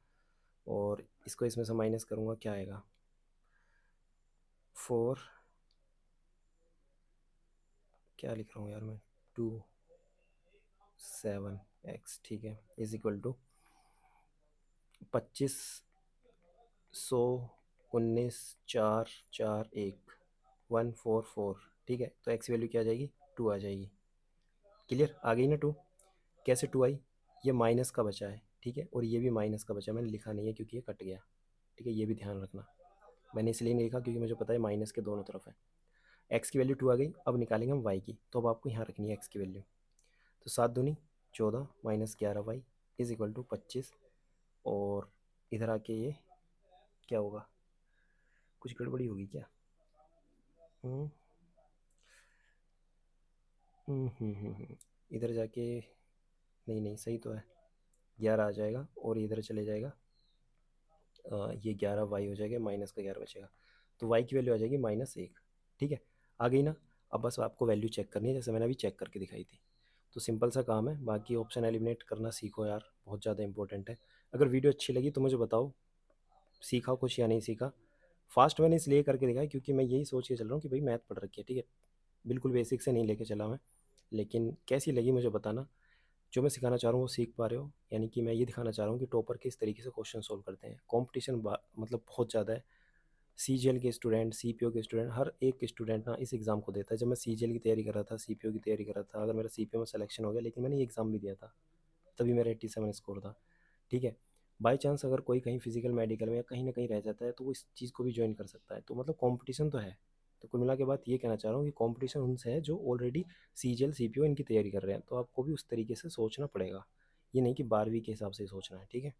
और इसको इसमें से माइनस करूँगा, क्या आएगा 4, क्या लिख रहा हूँ यार मैं, 2 7x, ठीक है, इज इक्वल टू 2519 4 4 1 4 4, ठीक है। तो एक्स वैल्यू क्या आ जाएगी, 2 आ जाएगी। क्लियर, आ गई ना 2, कैसे 2 आई, ये माइनस का बचा है, ठीक है, और ये भी माइनस का बचा है, मैंने लिखा नहीं है क्योंकि ये कट गया, ठीक है, ये भी ध्यान रखना। मैंने इसलिए नहीं लिखा क्योंकि मुझे पता है माइनस के दोनों तरफ है। एक्स की वैल्यू 2 आ गई, अब निकालेंगे हम वाई की, तो अब आपको यहाँ रखनी है एक्स की वैल्यू। तो 7 दूनी 14 minus 11y is equal to 25। और इधर आके ये क्या होगा, कुछ गड़बड़ी होगी क्या? हम्म इधर जाके नहीं नहीं सही तो है, 11 आ जाएगा और इधर चले जाएगा, ये 11y हो जाएगा, माइनस का 11 बचेगा, तो y की वैल्यू आ जाएगी -1। ठीक है, आ गई ना? अब बस आपको वैल्यू चेक करनी है, जैसे मैंने अभी चेक करके दिखाई थी। तो सिंपल सा काम है, बाकी ऑप्शन एलिमिनेट करना सीखो यार, बहुत ज़्यादा इंपॉर्टेंट है। अगर वीडियो अच्छी लगी तो मुझे बताओ, सीखा कुछ या नहीं सीखा। फास्ट मैंने इसलिए करके दिखाया क्योंकि मैं यही सोच के चल रहा हूँ कि भाई मैथ पढ़ रखी है, ठीक है, बिल्कुल बेसिक से नहीं लेके चला मैं। लेकिन कैसी लगी मुझे बताना, जो मैं सिखाना चाह रहा हूँ वो सीख पा रहे हो? यानी कि मैं ये दिखाना चाह रहा हूँ कि टॉपर किस तरीके से क्वेश्चन सोल्व करते हैं। कंपटीशन मतलब बहुत ज़्यादा है, सीजीएल के स्टूडेंट, सीपीओ के स्टूडेंट, हर एक स्टूडेंट ना इस एग्ज़ाम को देता है। जब मैं सीजीएल की तैयारी कर रहा था, सीपीओ की तैयारी कर रहा था, अगर मेरा सीपीओ में सिलेक्शन हो गया, लेकिन मैंने ये एग्ज़ाम भी दिया था, तभी मेरा 87 स्कोर था। ठीक है, बाई चांस अगर कोई कहीं फिजिकल मेडिकल में या कहीं ना कहीं रह जाता है तो वो इस चीज़ को भी ज्वाइन कर सकता है, तो मतलब कंपटीशन तो है। तो कुल मिला के बात ये कहना चाह रहा हूँ कि कंपटीशन उनसे है जो ऑलरेडी सीजीएल सीपीओ इनकी तैयारी कर रहे हैं, तो आपको भी उस तरीके से सोचना पड़ेगा, ये नहीं कि 12वीं के हिसाब से ही सोचना है। ठीक है,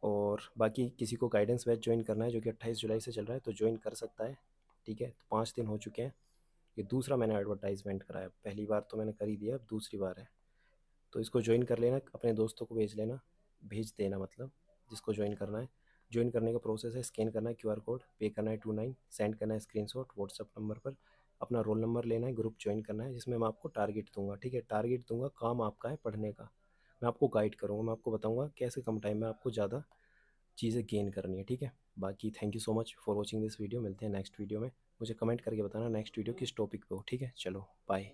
और बाकी किसी को गाइडेंस बैच ज्वाइन करना है जो कि 28 जुलाई से चल रहा है तो ज्वाइन कर सकता है। ठीक है, तो 5 दिन हो चुके हैं, ये दूसरा मैंने एडवर्टाइजमेंट कराया, पहली बार तो मैंने कर ही दिया, अब दूसरी बार है। तो इसको ज्वाइन कर लेना, अपने दोस्तों को भेज लेना, भेज देना मतलब, जिसको ज्वाइन करना है। ज्वाइन करने का प्रोसेस है, स्कैन करना है क्यूआर कोड, पे करना है 29, सेंड करना है स्क्रीनशॉट व्हाट्सअप नंबर पर, अपना रोल नंबर लेना है, ग्रुप ज्वाइन करना है, जिसमें मैं आपको टारगेट दूंगा। ठीक है, टारगेट दूंगा, काम आपका है पढ़ने का, मैं आपको गाइड करूँगा, मैं आपको बताऊँगा कैसे कम टाइम में आपको ज़्यादा चीज़ें गेन करनी है। ठीक है, बाकी thank you so much for watching this video, मिलते हैं नेक्स्ट वीडियो में। मुझे कमेंट करके बताना नेक्स्ट वीडियो किस टॉपिक पे हो। ठीक है, चलो बाय।